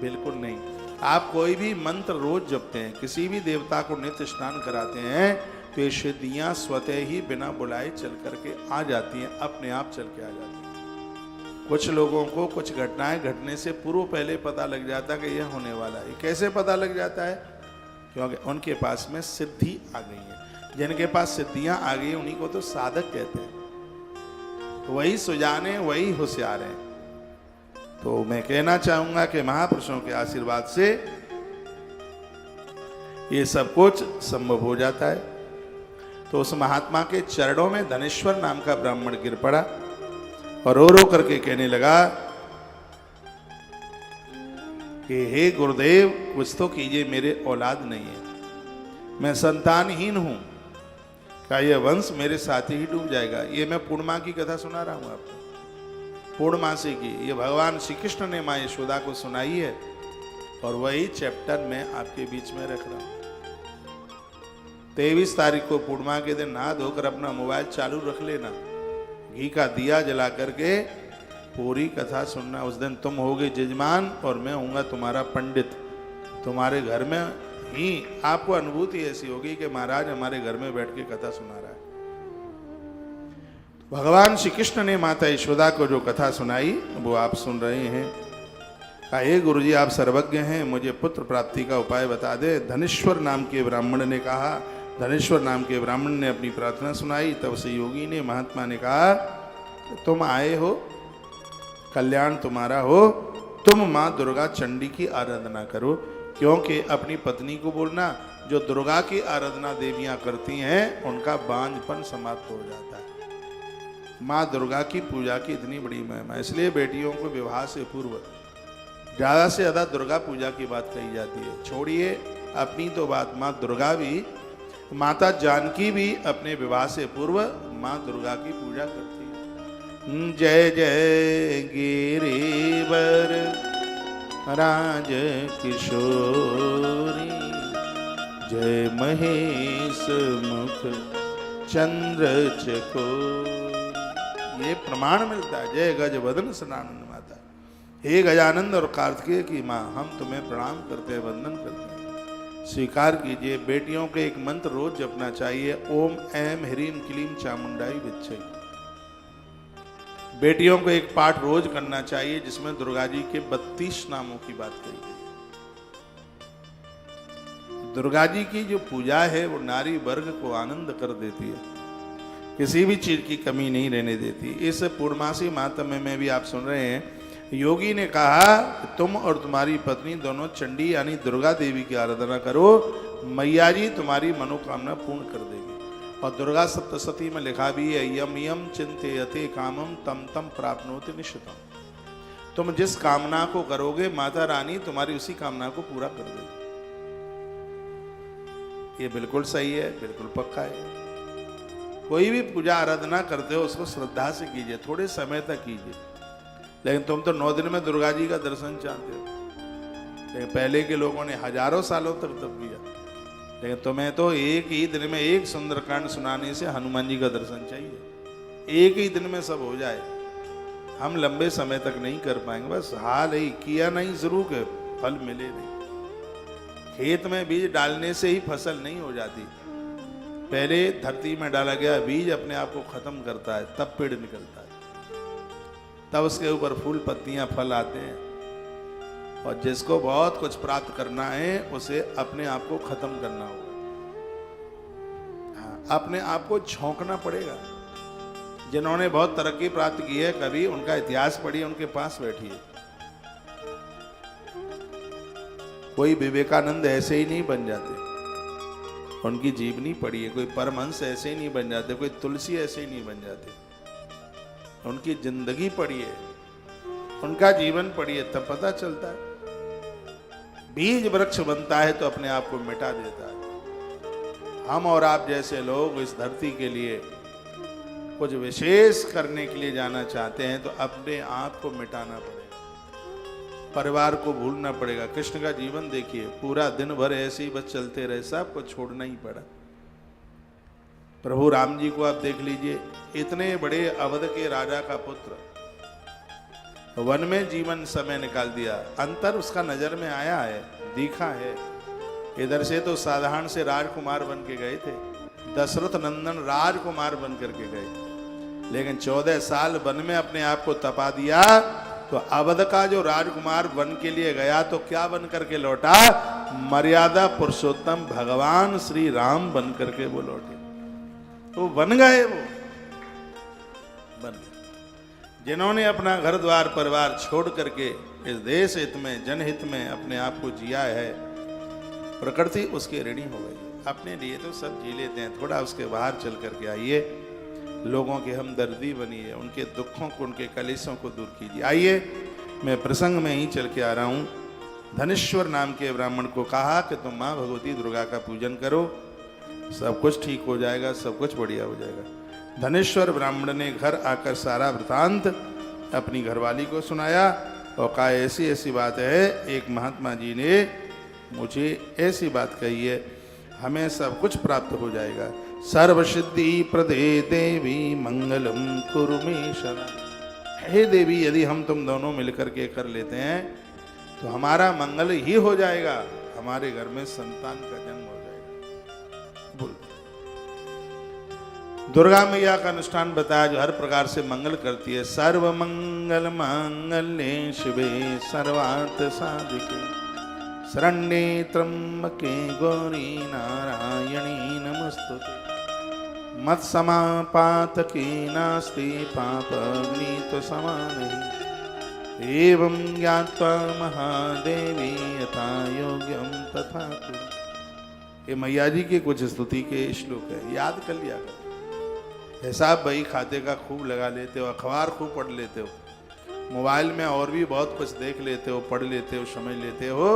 बिल्कुल नहीं। आप कोई भी मंत्र रोज जपते हैं, किसी भी देवता को नित्य स्नान कराते हैं, तो ये सिद्धियां स्वतः ही बिना बुलाए चल करके आ जाती हैं, अपने आप चल के आ जाती हैं। कुछ लोगों को कुछ घटनाएं घटने से पूर्व पहले पता लग जाता है कि यह होने वाला है। कैसे पता लग जाता है? क्योंकि उनके पास में सिद्धि आ गई है। जिनके पास सिद्धियां आ गई उन्हीं को तो साधक कहते हैं, वही सुजाने, वही होशियार हैं। तो मैं कहना चाहूंगा कि महापुरुषों के आशीर्वाद से ये सब कुछ संभव हो जाता है। तो उस महात्मा के चरणों में धनेश्वर नाम का ब्राह्मण गिर पड़ा और रो रो करके कहने लगा कि हे गुरुदेव, कुछ तो कीजिए, मेरे औलाद नहीं है, मैं संतानहीन हूं, क्या यह वंश मेरे साथ ही डूब जाएगा? ये मैं पूर्णिमा की कथा सुना रहा हूं आपको, पूर्णमासी की। ये भगवान श्री कृष्ण ने माँ यशोदा को सुनाई है, और वही चैप्टर मैं आपके बीच में रख रहा हूं। 23 तारीख को पूर्णिमा के दिन नहा धोकर अपना मोबाइल चालू रख लेना, घी का दिया जला करके पूरी कथा सुनना। उस दिन तुम होगे जजमान और मैं होऊंगा तुम्हारा पंडित। तुम्हारे घर में ही आपको अनुभूति ऐसी होगी कि महाराज हमारे घर में बैठ के कथा सुना रहा है। भगवान श्री कृष्ण ने माता यशोदा को जो कथा सुनाई वो आप सुन रहे हैं। कहा, हे गुरुजी, आप सर्वज्ञ हैं, मुझे पुत्र प्राप्ति का उपाय बता दे। धनेश्वर नाम के ब्राह्मण ने कहा। धनेश्वर नाम के ब्राह्मण ने अपनी प्रार्थना सुनाई। तब से योगी ने, महात्मा ने कहा, तुम आए हो, कल्याण तुम्हारा हो, तुम माँ दुर्गा चंडी की आराधना करो। क्योंकि अपनी पत्नी को बोलना, जो दुर्गा की आराधना देवियां करती हैं उनका बांझपन समाप्त हो जाता है। माँ दुर्गा की पूजा की इतनी बड़ी महिमा, इसलिए बेटियों को विवाह से पूर्व ज़्यादा से ज़्यादा दुर्गा पूजा की बात कही जाती है। छोड़िए अपनी तो बात, माँ दुर्गा भी, माता जानकी भी अपने विवाह से पूर्व माँ दुर्गा की पूजा करती है। जय जय गिरिवर राज किशोरी, जय महेश मुख चंद्र चकोर। ये प्रमाण मिलता है। जय गज वदन सनानंद माता, हे गजानंद और कार्तिकेय की माँ, हम तुम्हें प्रणाम करते हैं, वंदन करते हैं, स्वीकार कीजिए। बेटियों के एक मंत्र रोज जपना चाहिए, ओम ऐम ह्रीम क्लीम चामुंडाई विच्छई। बेटियों को एक पाठ रोज करना चाहिए जिसमें दुर्गा जी के 32 नामों की बात कही गई। दुर्गा जी की जो पूजा है वो नारी वर्ग को आनंद कर देती है, किसी भी चीज की कमी नहीं रहने देती। इस पूर्णमासी मातम्य में भी आप सुन रहे हैं, योगी ने कहा कि तुम और तुम्हारी पत्नी दोनों चंडी यानी दुर्गा देवी की आराधना करो, मैया जी तुम्हारी मनोकामना पूर्ण कर देगी। और दुर्गा सप्तशती में लिखा भी है, यम यम चिंतयते कामम तम तम प्राप्नोति निश्चितम। तुम जिस कामना को करोगे माता रानी तुम्हारी उसी कामना को पूरा कर देगी। ये बिल्कुल सही है, बिल्कुल पक्का है। कोई भी पूजा आराधना करते हो उसको श्रद्धा से कीजिए, थोड़े समय तक कीजिए। लेकिन तुम तो 9 दिन में दुर्गा जी का दर्शन चाहते हो, लेकिन पहले के लोगों ने हजारों सालों तक तप किया। लेकिन तुम्हें तो एक ही दिन में एक सुंदरकांड सुनाने से हनुमान जी का दर्शन चाहिए, एक ही दिन में सब हो जाए। हम लंबे समय तक नहीं कर पाएंगे, बस हाल ही किया नहीं शुरू के फल मिले नहीं। खेत में बीज डालने से ही फसल नहीं हो जाती, पहले धरती में डाला गया बीज अपने आप को खत्म करता है, तब पेड़ निकलता है, तब उसके ऊपर फूल पत्तियां फल आते हैं। और जिसको बहुत कुछ प्राप्त करना है उसे अपने आप को खत्म करना होगा। हाँ, अपने आप को झोंकना पड़ेगा। जिन्होंने बहुत तरक्की प्राप्त की है, कभी उनका इतिहास पढ़िए, उनके पास बैठिए। कोई विवेकानंद ऐसे ही नहीं बन जाते, उनकी जीवनी पढ़िए। कोई परमहंस ऐसे ही नहीं बन जाते, कोई तुलसी ऐसे ही नहीं बन जाते। उनकी जिंदगी पढ़िए, उनका जीवन पढ़िए, तब पता चलता है। बीज वृक्ष बनता है तो अपने आप को मिटा देता है। हम और आप जैसे लोग इस धरती के लिए कुछ विशेष करने के लिए जाना चाहते हैं तो अपने आप को मिटाना पड़ेगा, परिवार को भूलना पड़ेगा। कृष्ण का जीवन देखिए, पूरा दिन भर ऐसे ही बस चलते रहे, सबको छोड़ना ही पड़ा। प्रभु राम जी को आप देख लीजिए, इतने बड़े अवध के राजा का पुत्र, वन में जीवन समय निकाल दिया। अंतर उसका नजर में आया है, दिखा है। इधर से तो साधारण से राजकुमार बन के गए थे, दशरथ नंदन राजकुमार बन करके गए। लेकिन 14 साल वन में अपने आप को तपा दिया तो अवध का जो राजकुमार बन के लिए गया तो क्या बन करके लौटा? मर्यादा पुरुषोत्तम भगवान श्री राम बन करके वो लौटे। तो बन गए, वो बन गए। जिन्होंने अपना घर द्वार परिवार छोड़ करके इस देश हित में, जनहित में अपने आप को जिया है, प्रकृति उसके ऋणी हो गई। अपने लिए तो सब जी लेते हैं, थोड़ा उसके बाहर चल करके आइए, लोगों के हमदर्दी बनिए, उनके दुखों को, उनके कलेशों को दूर कीजिए। आइए, मैं प्रसंग में ही चल के आ रहा हूँ। धनेश्वर नाम के ब्राह्मण को कहा कि तुम माँ भगवती दुर्गा का पूजन करो, सब कुछ ठीक हो जाएगा, सब कुछ बढ़िया हो जाएगा। धनेश्वर ब्राह्मण ने घर आकर सारा वृतांत अपनी घरवाली को सुनाया और कहा ऐसी ऐसी बात है, एक महात्मा जी ने मुझे ऐसी बात कही है, हमें सब कुछ प्राप्त हो जाएगा। सर्वसिद्धि प्रदे देवी मंगलम कुरु मे शरण। हे देवी, यदि हम तुम दोनों मिलकर के कर लेते हैं तो हमारा मंगल ही हो जाएगा, हमारे घर में संतान का जन्म हो जाएगा। बोल, दुर्गा मैया का अनुष्ठान बताया जो हर प्रकार से मंगल करती है। सर्व मंगल मांगल्ये शिवे सर्वार्थ साधिके शरण्ये त्र्यंबके गौरी नारायणी नमस्तुते। मत समापातके नास्ति पापग्नित समानहि। एवं ज्ञात्वा महादेवी यथा योग्यम तथा कुरु। ये मैया जी के कुछ स्तुति के श्लोक है, याद कर लिया करो। हिसाब बही खाते का खूब लगा लेते हो, अखबार खूब पढ़ लेते हो, मोबाइल में और भी बहुत कुछ देख लेते हो, पढ़ लेते हो, समझ लेते हो।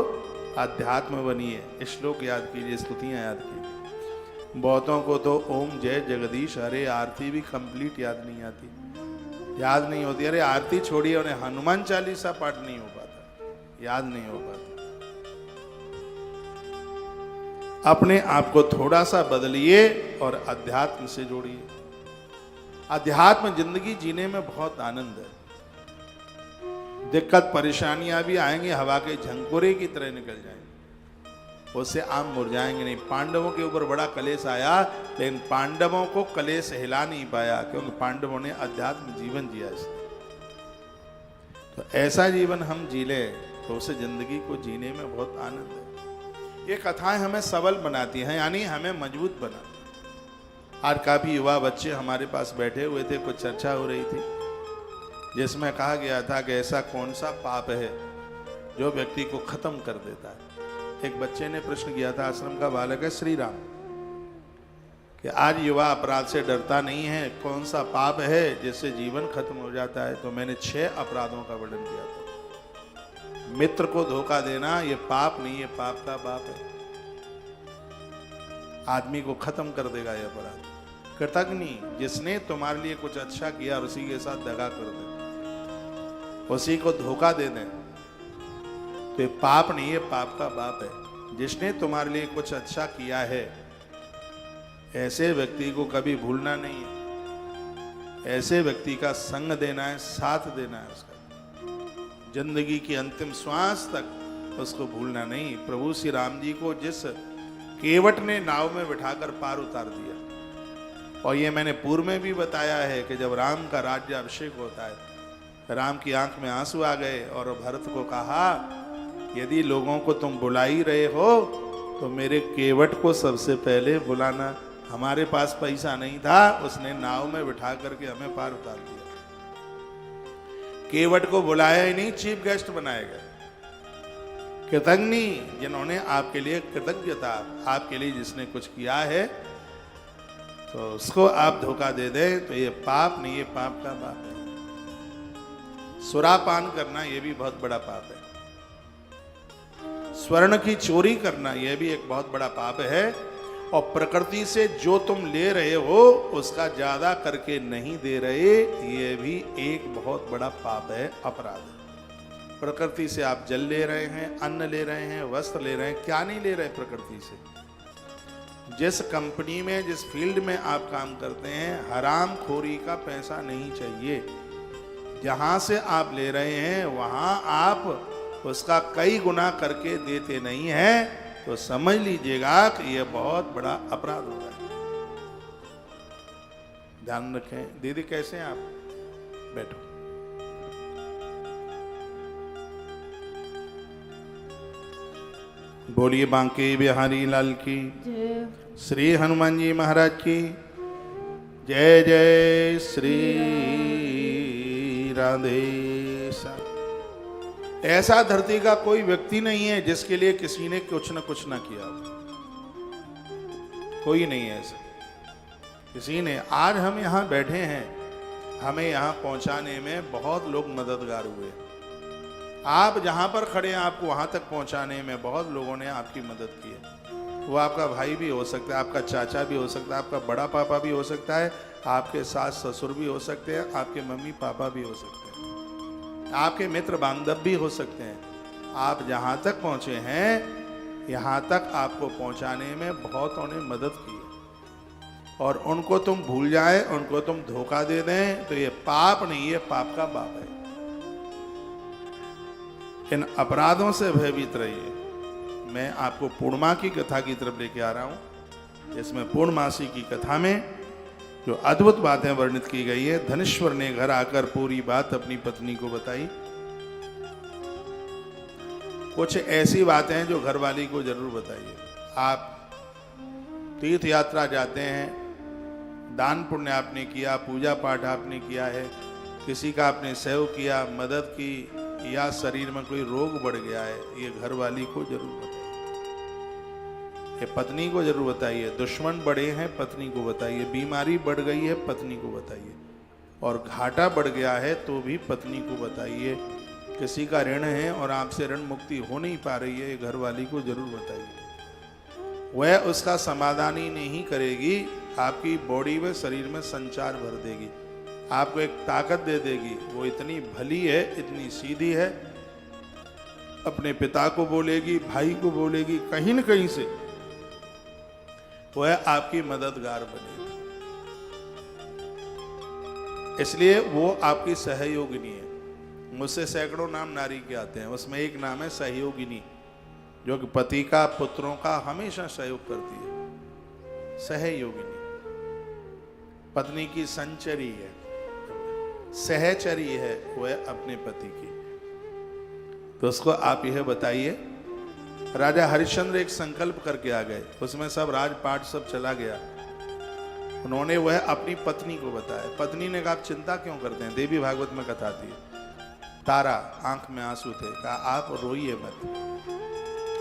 अध्यात्म बनिए, श्लोक याद कीजिए, स्तुतियाँ याद कीजिए। बहुतों को तो ओम जय जगदीश हरे आरती भी कंप्लीट याद नहीं आती, याद नहीं होती। अरे आरती छोड़िए, उन्हें हनुमान चालीसा पाठ नहीं हो पाता, याद नहीं हो पाता। अपने आप को थोड़ा सा बदलिए और अध्यात्म से जोड़िए। अध्यात्म जिंदगी जीने में बहुत आनंद है। दिक्कत परेशानियां भी आएंगी, हवा के झंकोरे की तरह निकल जाएंगे, उससे आम मुरझाएंगे नहीं। पांडवों के ऊपर बड़ा कलेश आया, लेकिन पांडवों को कलेश हिला नहीं पाया, क्योंकि पांडवों ने अध्यात्म जीवन जिया। तो ऐसा जीवन हम जी ले तो उस जिंदगी को जीने में बहुत आनंद है। ये कथाएं हमें सबल बनाती हैं, यानी हमें मजबूत बनाती हैं। आज काफ़ी युवा बच्चे हमारे पास बैठे हुए थे, कुछ चर्चा हो रही थी जिसमें कहा गया था कि ऐसा कौन सा पाप है जो व्यक्ति को खत्म कर देता है। एक बच्चे ने प्रश्न किया था, आश्रम का बालक है, श्री राम, कि आज युवा अपराध से डरता नहीं है, कौन सा पाप है जिससे जीवन खत्म हो जाता है। तो मैंने 6 अपराधों का वर्णन किया था। मित्र को धोखा देना ये पाप नहीं, ये पाप का बाप है, आदमी को खत्म कर देगा ये अपराध। कृतज्ञ, जिसने तुम्हारे लिए कुछ अच्छा किया और उसी के साथ दगा कर दे, उसी को धोखा दे दें, तो ये पाप नहीं, ये पाप का बाप है। जिसने तुम्हारे लिए कुछ अच्छा किया है, ऐसे व्यक्ति को कभी भूलना नहीं है, ऐसे व्यक्ति का संग देना है, साथ देना है, उसका जिंदगी की अंतिम श्वास तक उसको भूलना नहीं। प्रभु श्री राम जी को जिस केवट ने नाव में बिठाकर पार उतार दिया, और ये मैंने पूर्व में भी बताया है कि जब राम का राज्याभिषेक होता है, राम की आंख में आंसू आ गए और भरत को कहा, यदि लोगों को तुम बुला ही रहे हो तो मेरे केवट को सबसे पहले बुलाना। हमारे पास पैसा नहीं था, उसने नाव में बिठा करके हमें पार उतार दिया। केवट को बुलाया ही नहीं, चीफ गेस्ट बनाया गया। कृतज्ञ, जिन्होंने आपके लिए कृतज्ञता, आपके लिए जिसने कुछ किया है, तो उसको आप धोखा दे दें तो ये पाप नहीं, ये पाप का बाप है। सुरापान करना ये भी बहुत बड़ा पाप है। स्वर्ण की चोरी करना यह भी एक बहुत बड़ा पाप है। और प्रकृति से जो तुम ले रहे हो उसका ज्यादा करके नहीं दे रहे, ये भी एक बहुत बड़ा पाप है, अपराध है। प्रकृति से आप जल ले रहे हैं, अन्न ले रहे हैं, वस्त्र ले रहे हैं, क्या नहीं ले रहे प्रकृति से। जिस कंपनी में, जिस फील्ड में आप काम करते हैं, हराम खोरी का पैसा नहीं चाहिए। जहां से आप ले रहे हैं वहां आप उसका कई गुना करके देते नहीं हैं, तो समझ लीजिएगा कि यह बहुत बड़ा अपराध हो रहा है। ध्यान रखें। दीदी कैसे हैं आप? बैठो। बोलिए बांके बिहारी लाल की, श्री हनुमान जी महाराज की जय। जय श्री राधे। ऐसा धरती का कोई व्यक्ति नहीं है जिसके लिए किसी ने कुछ न कुछ ना किया हो। कोई नहीं है ऐसा, किसी ने। आज हम यहाँ बैठे हैं, हमें यहाँ पहुँचाने में बहुत लोग मददगार हुए। आप जहाँ पर खड़े हैं, आपको वहाँ तक पहुँचाने में बहुत लोगों ने आपकी मदद की है। वो आपका भाई भी हो सकता है, आपका चाचा भी हो सकता है, आपका बड़ा पापा भी हो सकता है, आपके सास ससुर भी हो सकते हैं, आपके मम्मी पापा भी हो सकते हैं, आपके मित्र बांधव भी हो सकते हैं। आप जहाँ तक पहुँचे हैं, यहाँ तक आपको पहुँचाने में बहुतों ने मदद की है। और उनको तुम भूल जाए, उनको तुम धोखा दे दें, तो ये पाप नहीं, ये पाप का बाप है। इन अपराधों से भयभीत रहिए। मैं आपको पूर्णिमा की कथा की तरफ लेके आ रहा हूँ। इसमें पूर्णमासी की कथा में जो अद्भुत बातें वर्णित की गई है। धनेश्वर ने घर आकर पूरी बात अपनी पत्नी को बताई। कुछ ऐसी बातें हैं जो घरवाली को जरूर बताइए। आप तीर्थ यात्रा जाते हैं, दान पुण्य आपने किया, पूजा पाठ आपने किया है, किसी का आपने सेवा किया, मदद की, या शरीर में कोई रोग बढ़ गया है, ये घरवाली को जरूर बताइए। ये पत्नी को जरूर बताइए। दुश्मन बढ़े हैं, पत्नी को बताइए। बीमारी बढ़ गई है, पत्नी को बताइए। और घाटा बढ़ गया है तो भी पत्नी को बताइए। किसी का ऋण है और आपसे ऋण मुक्ति हो नहीं पा रही है, ये घरवाली को जरूर बताइए। वह उसका समाधान ही नहीं करेगी, आपकी बॉडी में, शरीर में संचार भर देगी, आपको एक ताकत दे देगी। वो इतनी भली है, इतनी सीधी है, अपने पिता को बोलेगी, भाई को बोलेगी, कहीं न कहीं से वह आपकी मददगार बनेगी। इसलिए वो आपकी सहयोगिनी है। मुझसे सैकड़ों नाम नारी के आते हैं, उसमें एक नाम है सहयोगिनी, जो कि पति का, पुत्रों का हमेशा सहयोग करती है। सहयोगिनी पत्नी की संचरी है, सहचरी है वह अपने पति की। तो उसको आप यह बताइए। राजा हरिश्चंद्र एक संकल्प करके आ गए, उसमें सब राजपाट सब चला गया। उन्होंने वह अपनी पत्नी को बताया। पत्नी ने कहा आप चिंता क्यों करते हैं, देवी भागवत में कथा थी। तारा आंख में आंसू थे, कहा आप रोइए मत,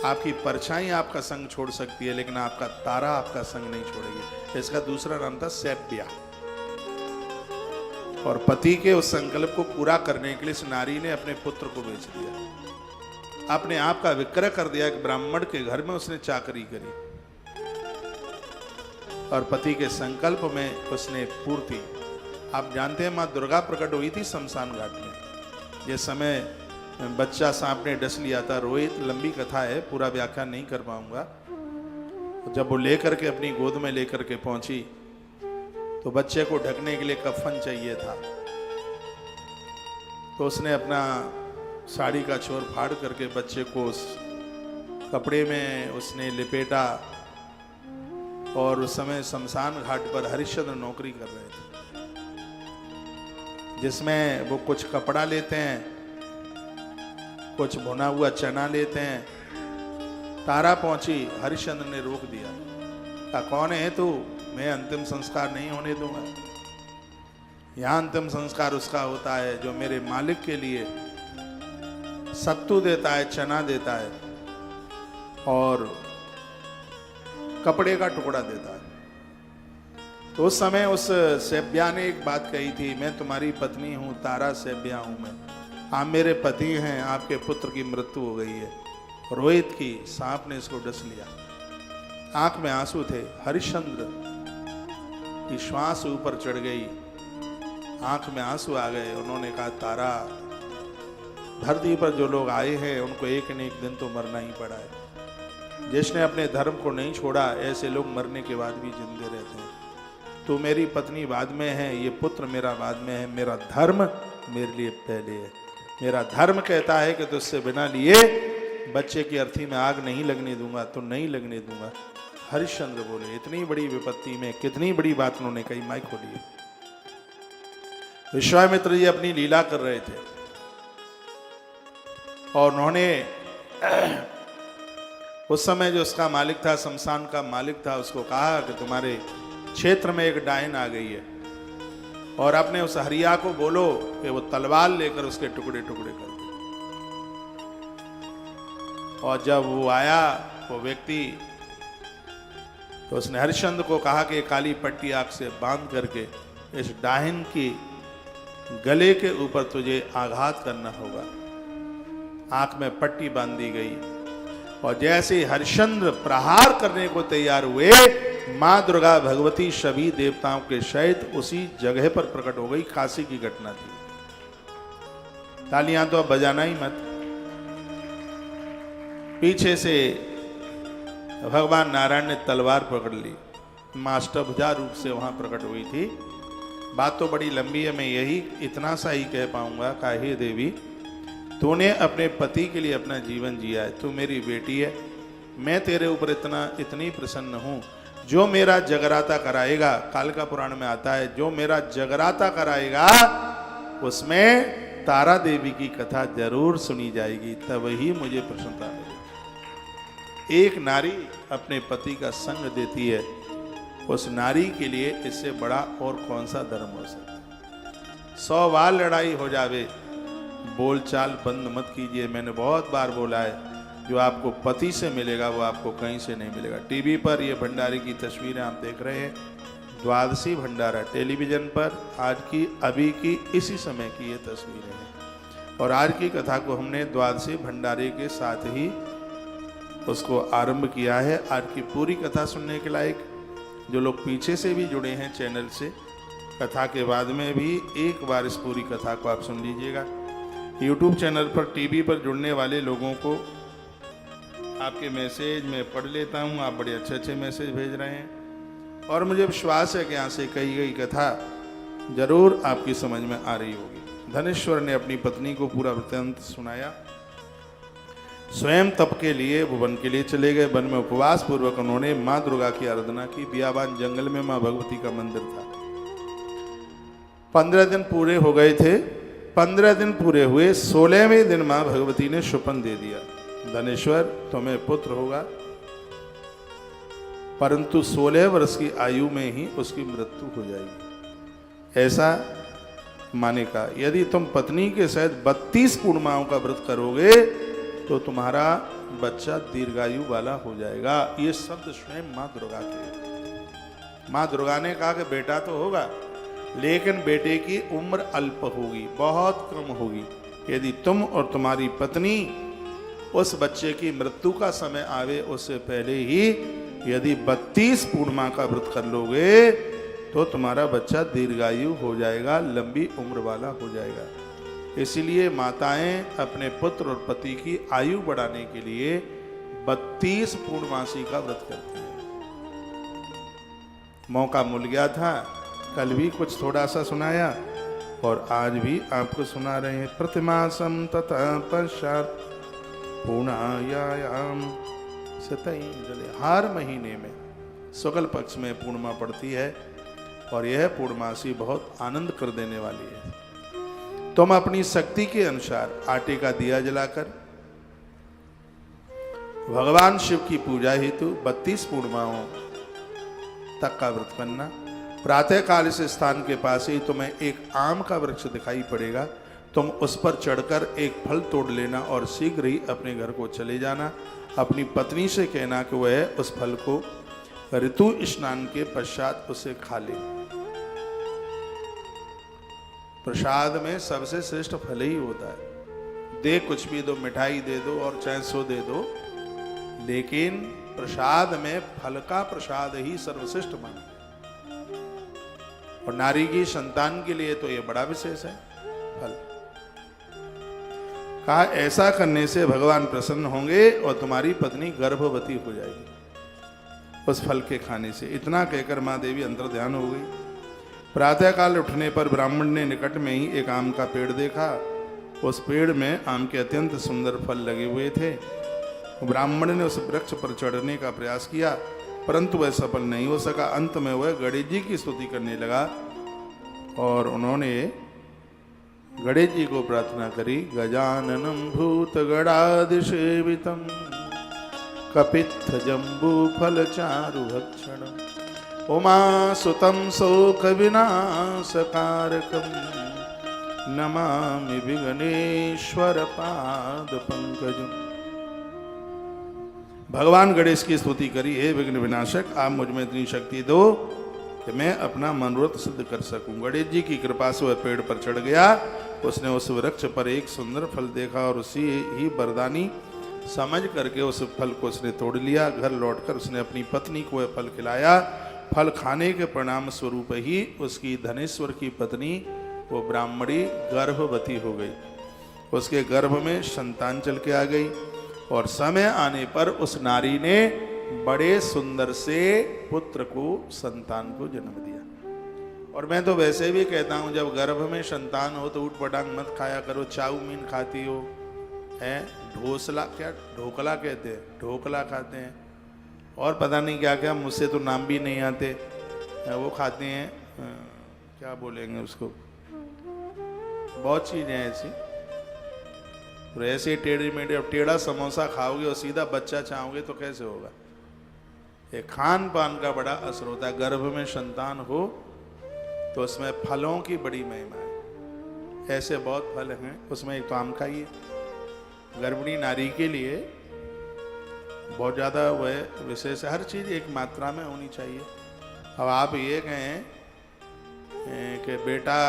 आपकी परछाई आपका संग छोड़ सकती है लेकिन आपका तारा आपका संग नहीं छोड़ेगी। इसका दूसरा नाम था सैब्या। और पति के उस संकल्प को पूरा करने के लिए इस नारी ने अपने पुत्र को बेच दिया, अपने आप का विक्रय कर दिया। एक ब्राह्मण के घर में उसने चाकरी करी और पति के संकल्प में उसने पूर्ति। आप जानते हैं मां दुर्गा प्रकट हुई थी शमशान घाट में, जिस समय बच्चा सांप ने डस लिया था। रोहित लंबी कथा है, पूरा व्याख्यान नहीं कर पाऊंगा। जब वो लेकर के अपनी गोद में लेकर के पहुंची तो बच्चे को ढकने के लिए कफन चाहिए था, तो उसने अपना साड़ी का छोर फाड़ करके बच्चे को उस कपड़े में उसने लिपेटा। और उस समय शमशान घाट पर हरिश्चंद्र नौकरी कर रहे थे, जिसमें वो कुछ कपड़ा लेते हैं, कुछ भुना हुआ चना लेते हैं। तारा पहुंची, हरिश्चंद्र ने रोक दिया, कहा कौन है तू, मैं अंतिम संस्कार नहीं होने दूंगा। यहां अंतिम संस्कार उसका होता है जो मेरे मालिक के लिए सत्तू देता है, चना देता है और कपड़े का टुकड़ा देता है। तो उस समय उस सैब्या ने एक बात कही थी, मैं तुम्हारी पत्नी हूं, तारा सैब्या हूं मैं, आप मेरे पति हैं, आपके पुत्र की मृत्यु हो गई है। रोहित की सांप ने इसको डस लिया। आंख में आंसू थे। हरिश्चंद्र की श्वास ऊपर चढ़ गई, आंख में आंसू आ गए। उन्होंने कहा तारा, धरती पर जो लोग आए हैं उनको एक न एक दिन तो मरना ही पड़ा है। जिसने अपने धर्म को नहीं छोड़ा, ऐसे लोग मरने के बाद भी जिंदे रहते हैं। तो मेरी पत्नी बाद में है, ये पुत्र मेरा बाद में है, मेरा धर्म मेरे लिए पहले है। मेरा धर्म कहता है कि तुझसे बिना लिए बच्चे की अर्थी में आग नहीं लगने दूंगा, तो नहीं लगने दूंगा। हरिश्चंद्र बोले, इतनी बड़ी विपत्ति में कितनी बड़ी बात उन्होंने कही। माइक खोलिए। विश्वामित्र जी अपनी लीला कर रहे थे और उन्होंने उस समय जो उसका मालिक था, शमशान का मालिक था, उसको कहा कि तुम्हारे क्षेत्र में एक डायन आ गई है और अपने उस हरिया को बोलो कि वो तलवार लेकर उसके टुकड़े टुकड़े कर दे। और जब वो आया वो व्यक्ति, तो उसने हरिश्चंद्र को कहा कि काली पट्टी आंख से बांध करके इस डायन की गले के ऊपर तुझे आघात करना होगा। आंख में पट्टी बांध दी गई और जैसे हरिश्चंद्र प्रहार करने को तैयार हुए, मां दुर्गा भगवती सभी देवताओं के सहित उसी जगह पर प्रकट हो गई। काशी की घटना थी। तालियां तो अब बजाना ही मत। पीछे से भगवान नारायण ने तलवार पकड़ ली, मां अष्टभुजा रूप से वहां प्रकट हुई थी। बात तो बड़ी लंबी है, मैं यही इतना सा ही कह पाऊंगा। का हे देवी, तूने अपने पति के लिए अपना जीवन जिया है, तू मेरी बेटी है, मैं तेरे ऊपर इतनी प्रसन्न हूं। जो मेरा जगराता कराएगा, कालिका पुराण में आता है, जो मेरा जगराता कराएगा उसमें तारा देवी की कथा जरूर सुनी जाएगी, तब ही मुझे प्रसन्नता मिलेगी। एक नारी अपने पति का संग देती है, उस नारी के लिए इससे बड़ा और कौन सा धर्म हो सकता है। 100 बार लड़ाई हो जावे, बोलचाल बंद मत कीजिए। मैंने बहुत बार बोला है, जो आपको पति से मिलेगा वो आपको कहीं से नहीं मिलेगा। टीवी पर ये भंडारे की तस्वीरें आप देख रहे हैं, द्वादशी भंडारा टेलीविजन पर आज की अभी की इसी समय की ये तस्वीरें हैं। और आज की कथा को हमने द्वादशी भंडारे के साथ ही उसको आरंभ किया है। आज की पूरी कथा सुनने के लायक जो लोग पीछे से भी जुड़े हैं चैनल से, कथा के बाद में भी एक बार इस पूरी कथा को आप सुन लीजिएगा। YouTube चैनल पर टीवी पर जुड़ने वाले लोगों को आपके मैसेज मैं पढ़ लेता हूँ, आप बड़े अच्छे अच्छे मैसेज भेज रहे हैं और मुझे विश्वास है कि यहाँ से कही गई कथा जरूर आपकी समझ में आ रही होगी। धनेश्वर ने अपनी पत्नी को पूरा वृत्तांत सुनाया। स्वयं तप के लिए वन के लिए चले गए। वन में उपवास पूर्वक उन्होंने माँ दुर्गा की आराधना की। बियाबान जंगल में माँ भगवती का मंदिर था। 15 दिन पूरे हो गए थे 15 दिन पूरे हुए, 16वें दिन मां भगवती ने शुपन दे दिया, धनेश्वर तुम्हें पुत्र होगा, परंतु 16 वर्ष की आयु में ही उसकी मृत्यु हो जाएगी। ऐसा माने का यदि तुम पत्नी के सहित 32 पूर्णिमाओं का व्रत करोगे तो तुम्हारा बच्चा दीर्घायु वाला हो जाएगा। ये शब्द स्वयं माँ दुर्गा के। माँ दुर्गा ने कहा कि बेटा तो होगा, लेकिन बेटे की उम्र अल्प होगी, बहुत कम होगी। यदि तुम और तुम्हारी पत्नी उस बच्चे की मृत्यु का समय आवे उससे पहले ही यदि 32 पूर्णिमा का व्रत कर लोगे तो तुम्हारा बच्चा दीर्घायु हो जाएगा, लंबी उम्र वाला हो जाएगा। इसीलिए माताएं अपने पुत्र और पति की आयु बढ़ाने के लिए 32 पूर्णमासी का व्रत करती हैं। मौका मिल गया था, कल भी कुछ थोड़ा सा सुनाया और आज भी आपको सुना रहे हैं। प्रतिमासम तथा पश्चात पूर्णायाम सतैंजलि। हर महीने में शुक्ल पक्ष में पूर्णिमा पड़ती है और यह पूर्णमासी बहुत आनंद कर देने वाली है। तुम अपनी शक्ति के अनुसार आटे का दिया जलाकर भगवान शिव की पूजा हेतु 32 पूर्णिमाओं तक का व्रत करना। प्रातः काल इस स्थान के पास ही तुम्हें एक आम का वृक्ष दिखाई पड़ेगा, तुम उस पर चढ़कर एक फल तोड़ लेना और शीघ्र ही अपने घर को चले जाना। अपनी पत्नी से कहना कि वह उस फल को ऋतु स्नान के पश्चात उसे खा ले। प्रसाद में सबसे श्रेष्ठ फल ही होता है। दे कुछ भी दो, मिठाई दे दो और चाहे सो दे दो, लेकिन प्रसाद में फल का प्रसाद ही सर्वश्रेष्ठ माना। और नारी की संतान के लिए तो यह बड़ा विशेष है फल। कहा ऐसा करने से भगवान प्रसन्न होंगे और तुम्हारी पत्नी गर्भवती हो जाएगी उस फल के खाने से। इतना कहकर मां देवी अंतर ध्यान हो गई। प्रातःकाल उठने पर ब्राह्मण ने निकट में ही एक आम का पेड़ देखा। उस पेड़ में आम के अत्यंत सुंदर फल लगे हुए थे। ब्राह्मण ने उस वृक्ष पर चढ़ने का प्रयास किया, परंतु वह सफल नहीं हो सका। अंत में वह गणेश जी की स्तुति करने लगा और उन्होंने गणेश जी को प्रार्थना करी। गजाननम भूत गणाधि सेवितम कपित्थ जम्बू फल चारु भक्षणम उमा सुतम शोक विनाशकारकम नमामि विघ्नेश्वर पाद पंकजम। भगवान गणेश की स्तुति करी, हे विघ्न विनाशक, आप मुझ में इतनी शक्ति दो कि मैं अपना मनोरथ सिद्ध कर सकूं। गणेश जी की कृपा से वह पेड़ पर चढ़ गया। उसने उस वृक्ष पर एक सुंदर फल देखा और उसी ही वरदानी समझ करके उस फल को उसने तोड़ लिया। घर लौटकर उसने अपनी पत्नी को वह फल खिलाया। फल खाने के परिणाम स्वरूप ही उसकी धनेश्वर की पत्नी वो ब्राह्मणी गर्भवती हो गई। उसके गर्भ में संतान चल के आ गई और समय आने पर उस नारी ने बड़े सुंदर से पुत्र को, संतान को जन्म दिया। और मैं तो वैसे भी कहता हूं, जब गर्भ में संतान हो तो ऊट पटांग मत खाया करो। चाउमीन खाती हो, है ढोसला, क्या ढोकला कहते हैं, ढोकला खाते हैं और पता नहीं क्या क्या, मुझसे तो नाम भी नहीं आते, वो खाते हैं, क्या बोलेंगे उसको, बहुत चीज़ें ऐसी। और ऐसे टेढ़ी मेढ़ी, अब टेढ़ा समोसा खाओगे और सीधा बच्चा चाहोगे तो कैसे होगा। ये खान पान का बड़ा असर होता है। गर्भ में संतान हो तो उसमें फलों की बड़ी महिमा है। ऐसे बहुत फल हैं, उसमें एक तो आम खाइए। गर्भिणी नारी के लिए बहुत ज़्यादा वह विशेष, हर चीज़ एक मात्रा में होनी चाहिए। अब आप ये कहें कि बेटा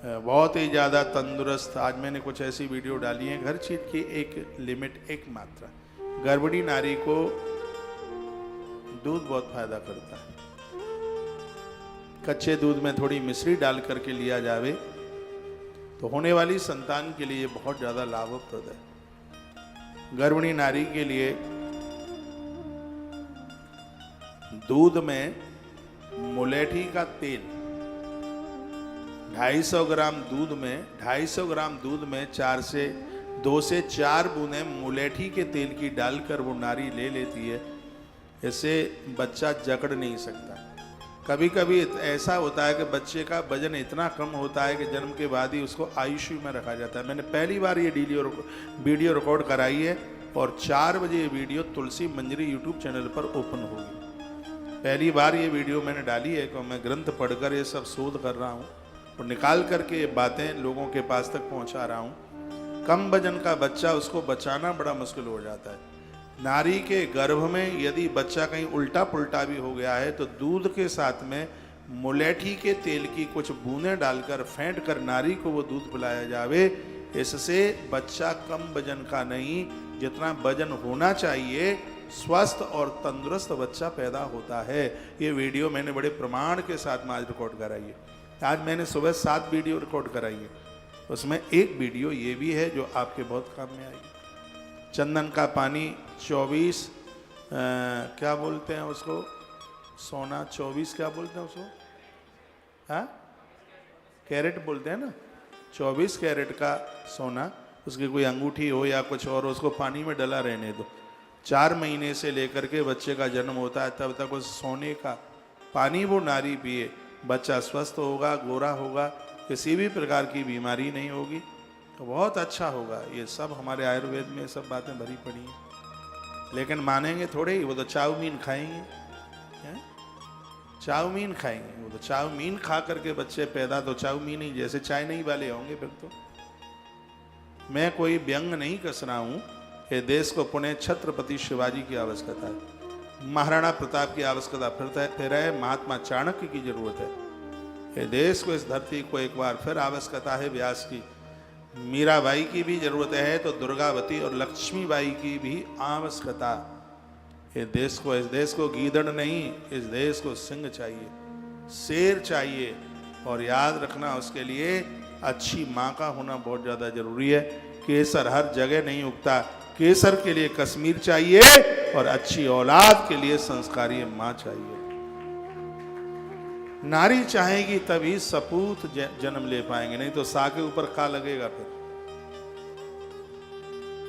बहुत ही ज़्यादा तंदुरुस्त, आज मैंने कुछ ऐसी वीडियो डाली हैं, हर चीज़ की एक लिमिट, एक मात्रा। गर्भिणी नारी को दूध बहुत फायदा करता है। कच्चे दूध में थोड़ी मिश्री डाल करके लिया जावे तो होने वाली संतान के लिए बहुत ज़्यादा लाभप्रद है। गर्भिणी नारी के लिए दूध में मुलेठी का तेल 250 ग्राम दूध में 2 से 4 बूंदें मुलेठी के तेल की डालकर वो नारी ले लेती है। इससे बच्चा जकड़ नहीं सकता। कभी कभी ऐसा होता है कि बच्चे का वजन इतना कम होता है कि जन्म के बाद ही उसको आईसीयू में रखा जाता है। मैंने पहली बार ये वीडियो रिकॉर्ड कराई है और 4 बजे ये वीडियो तुलसी मंजरी यूट्यूब चैनल पर ओपन होगी। पहली बार ये वीडियो मैंने डाली है कि मैं ग्रंथ पढ़कर ये सब शोध कर रहा हूँ और निकाल करके ये बातें लोगों के पास तक पहुँचा रहा हूँ। कम वजन का बच्चा, उसको बचाना बड़ा मुश्किल हो जाता है। नारी के गर्भ में यदि बच्चा कहीं उल्टा पुल्टा भी हो गया है तो दूध के साथ में मुलेठी के तेल की कुछ बूंदें डालकर फेंट कर नारी को वो दूध पिलाया जावे। इससे बच्चा कम वजन का नहीं, जितना वजन होना चाहिए स्वस्थ और तंदुरुस्त बच्चा पैदा होता है। ये वीडियो मैंने बड़े प्रमाण के साथ में आज रिकॉर्ड कराई है। आज मैंने सुबह 7 वीडियो रिकॉर्ड कराई है, उसमें एक वीडियो ये भी है जो आपके बहुत काम में आई। चंदन का पानी 24 क्या बोलते हैं उसको, सोना 24 क्या बोलते हैं उसको, हाँ कैरेट बोलते हैं ना, 24 कैरेट का सोना, उसकी कोई अंगूठी हो या कुछ और, उसको पानी में डला रहने दो। 4 महीने से लेकर के बच्चे का जन्म होता है तब तक उस सोने का पानी वो नारी पिए, बच्चा स्वस्थ होगा, गोरा होगा, किसी भी प्रकार की बीमारी नहीं होगी, तो बहुत अच्छा होगा। ये सब हमारे आयुर्वेद में सब बातें भरी पड़ी हैं, लेकिन मानेंगे थोड़े ही। वो तो चाउमीन खाएंगे, चाउमीन खाएंगे, वो तो चाउमीन खा करके बच्चे पैदा तो चाउमीन ही जैसे चाइनीज वाले होंगे। फिर तो मैं कोई व्यंग नहीं कस रहा हूँ। ये देश को पुणे छत्रपति शिवाजी की आवश्यकता है, महाराणा प्रताप की आवश्यकता फिर है, महात्मा चाणक्य की जरूरत है। ये देश को, इस धरती को एक बार फिर आवश्यकता है व्यास की, मीराबाई की भी जरूरत है, तो दुर्गावती और लक्ष्मीबाई की भी आवश्यकता। ये देश को, इस देश को गीदड़ नहीं, इस देश को सिंह चाहिए, शेर चाहिए। और याद रखना, उसके लिए अच्छी माँ का होना बहुत ज़्यादा जरूरी है। केसर हर जगह नहीं उगता, केसर के लिए कश्मीर चाहिए और अच्छी औलाद के लिए संस्कारी माँ चाहिए। नारी चाहेगी तभी सपूत जन्म ले पाएंगे, नहीं तो सा के ऊपर का लगेगा। फिर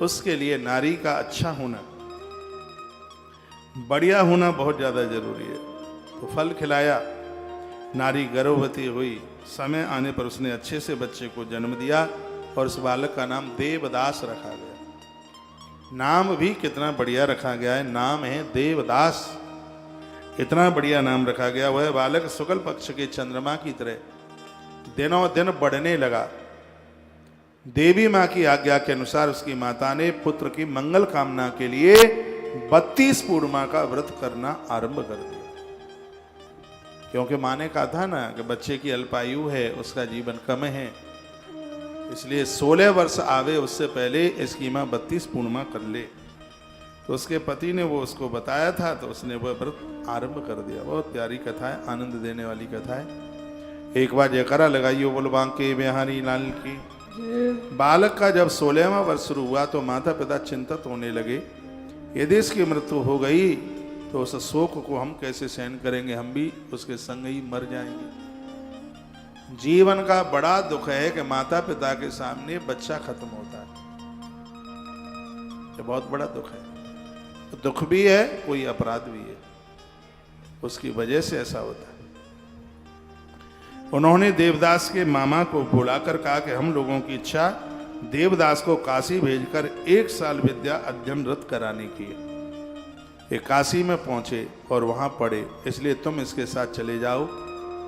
उसके लिए नारी का अच्छा होना, बढ़िया होना बहुत ज्यादा जरूरी है। तो फल खिलाया, नारी गर्भवती हुई, समय आने पर उसने अच्छे से बच्चे को जन्म दिया और उस बालक का नाम देवदास रखा गया। नाम भी कितना बढ़िया रखा गया है, नाम है देवदास। इतना बढ़िया नाम रखा गया। वह बालक शुक्ल पक्ष के चंद्रमा की तरह दिनों दिन बढ़ने लगा। देवी माँ की आज्ञा के अनुसार उसकी माता ने पुत्र की मंगल कामना के लिए 32 पूर्णिमा का व्रत करना आरंभ कर दिया। क्योंकि माँ ने कहा था ना कि बच्चे की अल्पायु है, उसका जीवन कम है, इसलिए 16 वर्ष आवे उससे पहले इसकी माँ 32 पूर्णिमा कर ले। तो उसके पति ने वो उसको बताया था, तो उसने वह व्रत आरंभ कर दिया। बहुत प्यारी कथा है, आनंद देने वाली कथा है। एक बार जयकारा लगाइयो बोल बांके बिहारी लाल की। बालक का जब 16वां वर्ष शुरू हुआ तो माता पिता चिंतित होने लगे, यदि इसकी मृत्यु हो गई तो उस शोक को हम कैसे सहन करेंगे, हम भी उसके संग ही मर जाएंगे। जीवन का बड़ा दुख है कि माता पिता के सामने बच्चा खत्म होता है, ये बहुत बड़ा दुख है। दुख भी है, कोई अपराध भी है, उसकी वजह से ऐसा होता है। उन्होंने देवदास के मामा को बुलाकर कहा कि हम लोगों की इच्छा देवदास को काशी भेजकर 1 साल विद्या अध्ययनरत कराने की है। ये काशी में पहुंचे और वहां पढ़े, इसलिए तुम इसके साथ चले जाओ।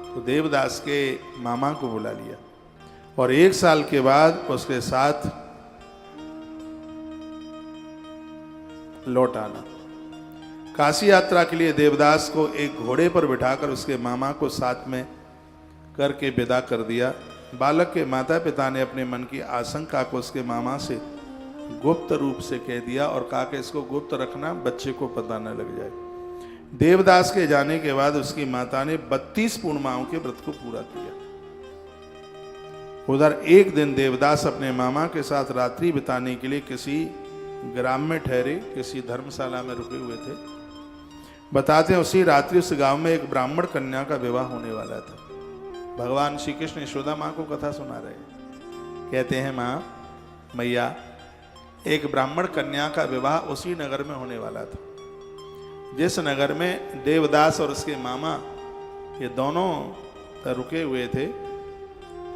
तो देवदास के मामा को बुला लिया और 1 साल के बाद उसके साथ लौट आना। काशी यात्रा के लिए देवदास को एक घोड़े पर बिठाकर उसके मामा को साथ में करके विदा कर दिया। बालक के माता पिता ने अपने मन की आशंका को उसके मामा से गुप्त रूप से कह दिया और कहा कि इसको गुप्त रखना, बच्चे को पता न लग जाए। देवदास के जाने के बाद उसकी माता ने 32 पूर्णिमाओं के व्रत को पूरा किया। उधर एक दिन देवदास अपने मामा के साथ रात्रि बिताने के लिए किसी ग्राम में ठहरे, किसी धर्मशाला में रुके हुए थे। बताते हैं उसी रात्रि उस गांव में एक ब्राह्मण कन्या का विवाह होने वाला था। भगवान श्री कृष्ण यशोदा माँ को कथा सुना रहे, कहते हैं माँ मैया, एक ब्राह्मण कन्या का विवाह उसी नगर में होने वाला था जिस नगर में देवदास और उसके मामा ये दोनों रुके हुए थे।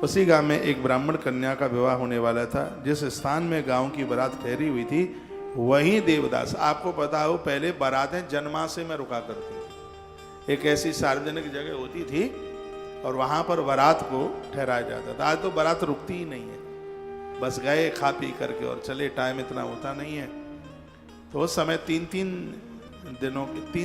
उसी गांव में एक ब्राह्मण कन्या का विवाह होने वाला था। जिस स्थान में गांव की बारात ठहरी हुई थी वहीं देवदास, आपको पता हो पहले बारातें जन्माशय में रुका करती थी, एक ऐसी सार्वजनिक जगह होती थी और वहां पर बारात को ठहराया जाता था। आज तो बारात रुकती ही नहीं है, बस गए खा पी करके और चले, टाइम इतना होता नहीं है। तो उस समय 3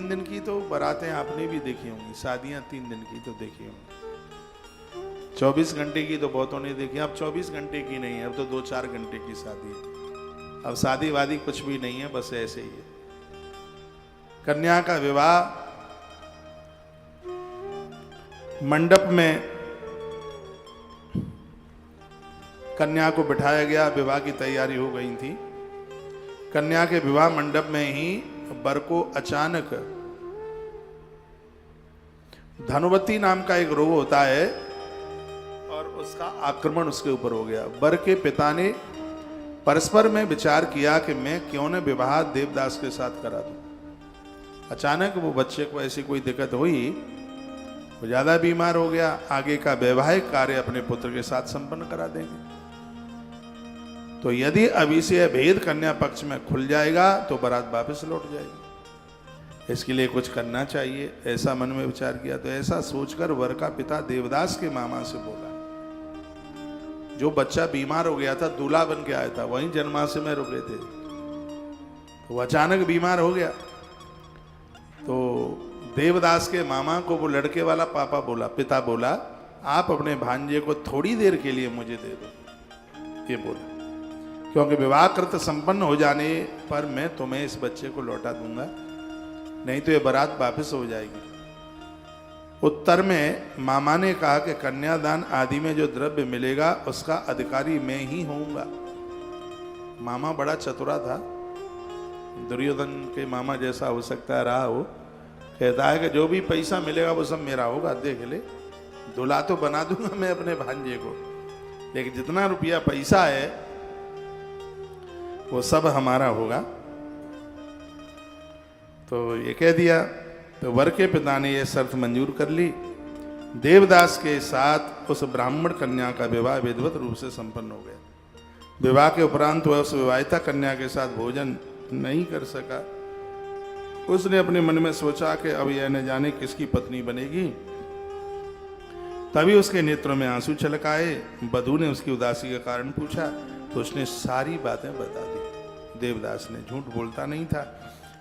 दिन की तो बारातें आपने भी देखी होंगी, शादियां 3 दिन की तो देखी होंगी। 24 घंटे की तो बहुतों ने देखी, अब 24 घंटे की नहीं है, अब तो 2-4 घंटे की शादी है। अब शादी वादी कुछ भी नहीं है, बस ऐसे ही है। कन्या का विवाह मंडप में कन्या को बिठाया गया, विवाह की तैयारी हो गई थी। कन्या के विवाह मंडप में ही वर को अचानक धनुवती नाम का एक रोग होता है और उसका आक्रमण उसके ऊपर हो गया। वर के पिता ने परस्पर में विचार किया कि मैं क्यों न विवाह देवदास के साथ करा दूं। अचानक वो बच्चे को ऐसी कोई दिक्कत हुई, वो ज्यादा बीमार हो गया, आगे का वैवाहिक कार्य अपने पुत्र के साथ संपन्न करा देंगे। तो यदि अभी से भेद कन्या पक्ष में खुल जाएगा तो बारात वापस लौट जाएगी, इसके लिए कुछ करना चाहिए, ऐसा मन में विचार किया। तो ऐसा सोचकर वर का पिता देवदास के मामा से बोला, जो बच्चा बीमार हो गया था, दूल्हा बन के आया था, वहीं जन्माशय में रुके थे, तो अचानक बीमार हो गया। तो देवदास के मामा को वो लड़के वाला पापा बोला, पिता बोला, आप अपने भांजे को थोड़ी देर के लिए मुझे दे दो, ये बोला, क्योंकि विवाह कृत संपन्न हो जाने पर मैं तुम्हें इस बच्चे को लौटा दूंगा, नहीं तो ये बारात वापस हो जाएगी। उत्तर में मामा ने कहा कि कन्यादान आदि में जो द्रव्य मिलेगा उसका अधिकारी मैं ही होऊंगा। मामा बड़ा चतुरा था, दुर्योधन के मामा जैसा हो सकता है रहा हो। कहता है कि जो भी पैसा मिलेगा वो सब मेरा होगा, देख ले, दूल्हा तो बना दूंगा मैं अपने भांजे को, लेकिन जितना रुपया पैसा है वो सब हमारा होगा। तो ये कह दिया। तो वर के पिता ने यह शर्त मंजूर कर ली। देवदास के साथ उस ब्राह्मण कन्या का विवाह विधिवत रूप से संपन्न हो गया। विवाह के उपरांत वह उस विवाहिता कन्या के साथ भोजन नहीं कर सका। उसने अपने मन में सोचा कि अब यह न जाने किसकी पत्नी बनेगी। तभी उसके नेत्रों में आंसू छलक आए। वधू ने उसकी उदासी का कारण पूछा तो उसने सारी बातें बता दी। देवदास ने झूठ बोलता नहीं था।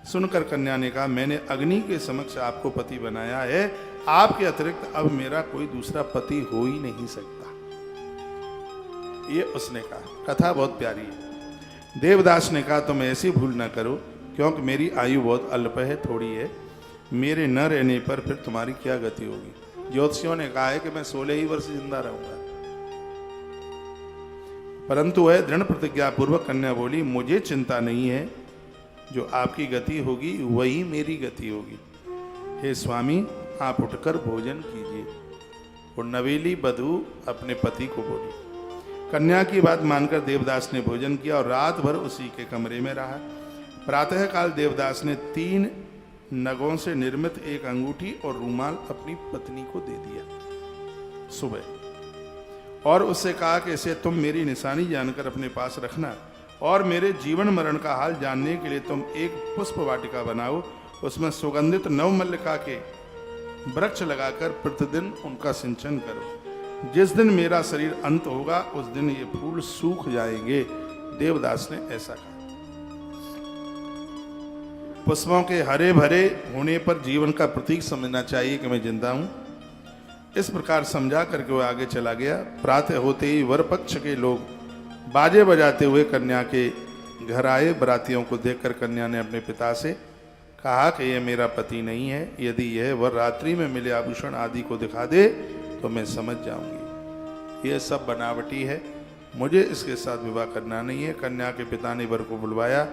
सुनकर कन्या ने कहा, मैंने अग्नि के समक्ष आपको पति बनाया है, आपके अतिरिक्त अब मेरा कोई दूसरा पति हो ही नहीं सकता, ये उसने कहा। कथा बहुत प्यारी है। देवदास ने कहा, तुम ऐसी भूल ना करो, क्योंकि मेरी आयु बहुत अल्प है, थोड़ी है, मेरे न रहने पर फिर तुम्हारी क्या गति होगी। ज्योतिषियों ने कहा है कि मैं 16 ही वर्ष जिंदा रहूंगा, परंतु वह दृढ़ प्रतिज्ञा पूर्वक कन्या बोली, मुझे चिंता नहीं है, जो आपकी गति होगी वही मेरी गति होगी। हे स्वामी, आप उठकर भोजन कीजिए। और नवेली वधू अपने पति को बोली। कन्या की बात मानकर देवदास ने भोजन किया और रात भर उसी के कमरे में रहा। प्रातःकाल देवदास ने 3 नगों से निर्मित एक अंगूठी और रूमाल अपनी पत्नी को दे दिया सुबह, और उससे कहा कि इसे तुम मेरी निशानी जानकर अपने पास रखना, और मेरे जीवन मरण का हाल जानने के लिए तुम एक पुष्प वाटिका बनाओ, उसमें सुगंधित नवमल्लिका के वृक्ष लगाकर प्रतिदिन उनका सिंचन करो। जिस दिन मेरा शरीर अंत होगा उस दिन ये फूल सूख जाएंगे। देवदास ने ऐसा कहा। पुष्पों के हरे भरे होने पर जीवन का प्रतीक समझना चाहिए कि मैं जिंदा हूं। इस प्रकार समझा करके वह आगे चला गया। प्रातः होते ही वर पक्ष के लोग बाजे बजाते हुए कन्या के घर आए। बरातियों को देखकर कन्या ने अपने पिता से कहा कि यह मेरा पति नहीं है, यदि यह वर रात्रि में मिले आभूषण आदि को दिखा दे तो मैं समझ जाऊंगी यह सब बनावटी है, मुझे इसके साथ विवाह करना नहीं है। कन्या के पिता ने वर को बुलवाया,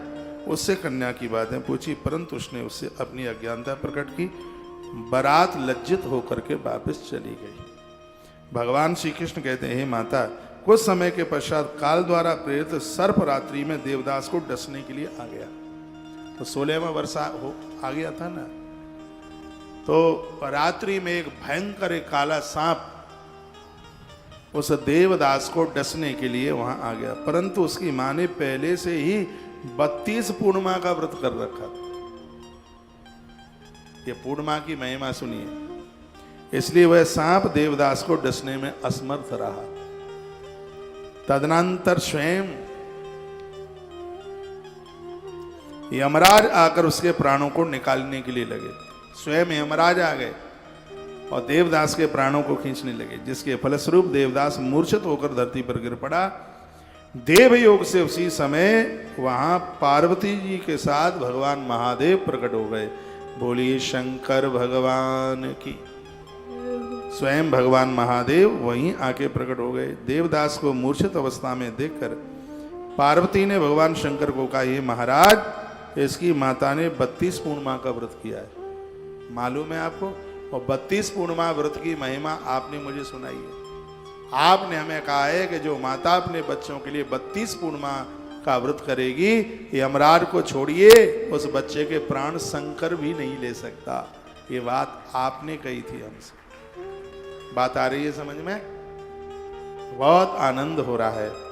उससे कन्या की बातें पूछी, परंतु उसने उससे अपनी अज्ञानता प्रकट की। बारात लज्जित होकर के वापस चली गई। भगवान श्री कृष्ण कहते हैं, हे माता, कुछ समय के पश्चात काल द्वारा प्रेरित सर्प रात्रि में देवदास को डसने के लिए आ गया। तो 16वां वर्ष आ गया था ना, तो रात्रि में एक भयंकर एक काला सांप उस देवदास को डसने के लिए वहां आ गया, परंतु उसकी मां ने पहले से ही 32 पूर्णिमा का व्रत कर रखा था। ये पूर्णिमा की महिमा सुनिए, इसलिए वह सांप देवदास को डसने में असमर्थ रहा। तदनंतर स्वयं यमराज आकर उसके प्राणों को निकालने के लिए लगे। स्वयं यमराज आ गए और देवदास के प्राणों को खींचने लगे, जिसके फलस्वरूप देवदास मूर्छित होकर धरती पर गिर पड़ा। देवयोग से उसी समय वहां पार्वती जी के साथ भगवान महादेव प्रकट हो गए। बोलिए शंकर भगवान की। स्वयं भगवान महादेव वहीं आके प्रकट हो गए। देवदास को मूर्छित अवस्था में देखकर पार्वती ने भगवान शंकर को कहा, ये महाराज, इसकी माता ने 32 पूर्णिमा का व्रत किया है, मालूम है आपको? और 32 पूर्णिमा व्रत की महिमा आपने मुझे सुनाई है। आपने हमें कहा है कि जो माता अपने बच्चों के लिए 32 पूर्णिमा का व्रत करेगी, यमराज को छोड़िए, उस बच्चे के प्राण शंकर भी नहीं ले सकता। ये बात आपने कही थी हमसे। बात आ रही है समझ में? बहुत आनंद हो रहा है।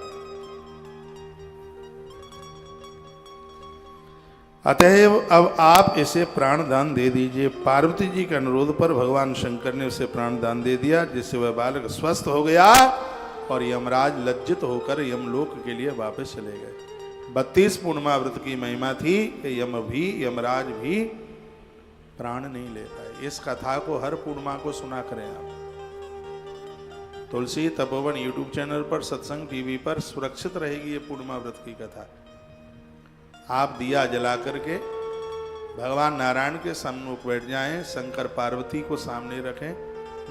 अतएव अब आप इसे प्राण दान दे दीजिए। पार्वती जी के अनुरोध पर भगवान शंकर ने उसे प्राण दान दे दिया, जिससे वह बालक स्वस्थ हो गया और यमराज लज्जित होकर यमलोक के लिए वापस चले गए। 32 पूर्णिमा व्रत की महिमा थी कि यमराज भी प्राण नहीं ले पाए। इस कथा को हर पूर्णिमा को सुना करें आप। तुलसी तपोवन यूट्यूब चैनल पर, सत्संग टीवी पर सुरक्षित रहेगी ये पूर्णिमा व्रत की कथा। आप दिया जला करके भगवान नारायण के सम्मुख बैठ जाएं, शंकर पार्वती को सामने रखें,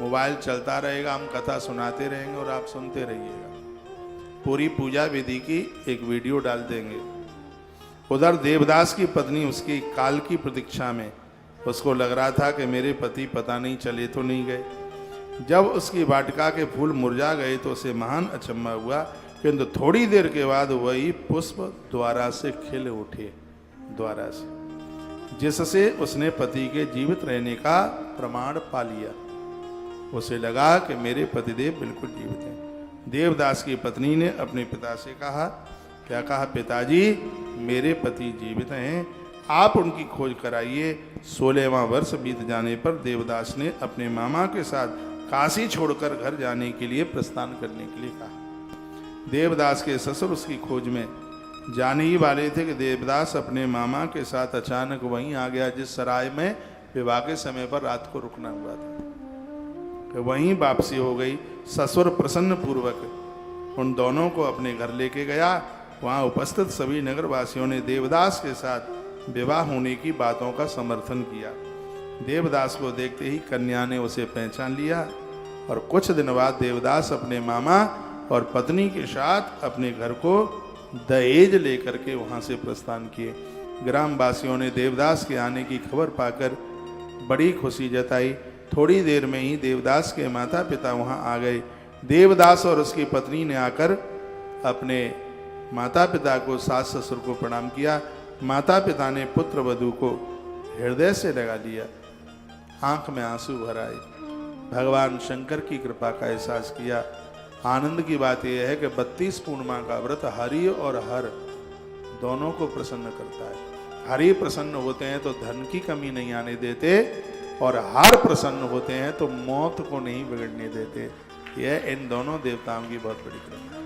मोबाइल चलता रहेगा, हम कथा सुनाते रहेंगे और आप सुनते रहिएगा। पूरी पूजा विधि की एक वीडियो डाल देंगे। उधर देवदास की पत्नी उसकी काल की प्रतीक्षा में, उसको लग रहा था कि मेरे पति पता नहीं चले तो नहीं गए। जब उसकी वाटिका के फूल मुरझा गए तो उसे महान अचंभा हुआ, किंतु थोड़ी देर के बाद वही पुष्प द्वारा से खिल उठे, द्वारा से, जिससे उसने पति के जीवित रहने का प्रमाण पा लिया। उसे लगा कि मेरे पतिदेव बिल्कुल जीवित हैं। देवदास की पत्नी ने अपने पिता से कहा, क्या कहा? पिताजी, मेरे पति जीवित हैं, आप उनकी खोज कराइए। 16वां वर्ष बीत जाने पर देवदास ने अपने मामा के साथ काशी छोड़कर घर जाने के लिए प्रस्थान करने के लिए कहा। देवदास के ससुर उसकी खोज में जाने ही वाले थे कि देवदास अपने मामा के साथ अचानक वहीं आ गया, जिस सराय में विवाह के समय पर रात को रुकना हुआ था। वहीं वापसी हो गई। ससुर प्रसन्न पूर्वक उन दोनों को अपने घर लेके गया। वहां उपस्थित सभी नगरवासियों ने देवदास के साथ विवाह होने की बातों का समर्थन किया। देवदास को देखते ही कन्या ने उसे पहचान लिया और कुछ दिन बाद देवदास अपने मामा और पत्नी के साथ अपने घर को दहेज लेकर के वहां से प्रस्थान किए। ग्रामवासियों ने देवदास के आने की खबर पाकर बड़ी खुशी जताई। थोड़ी देर में ही देवदास के माता पिता वहां आ गए। देवदास और उसकी पत्नी ने आकर अपने माता पिता को, सास ससुर को प्रणाम किया। माता पिता ने पुत्र वधू को हृदय से लगा लिया, आंख में आंसू भर आए, भगवान शंकर की कृपा का एहसास किया। आनंद की बात यह है कि 32 पूर्णिमा का व्रत हरि और हर दोनों को प्रसन्न करता है। हरि प्रसन्न होते हैं तो धन की कमी नहीं आने देते, और हर प्रसन्न होते हैं तो मौत को नहीं बिगड़ने देते। यह इन दोनों देवताओं की बहुत बड़ी कृपा है।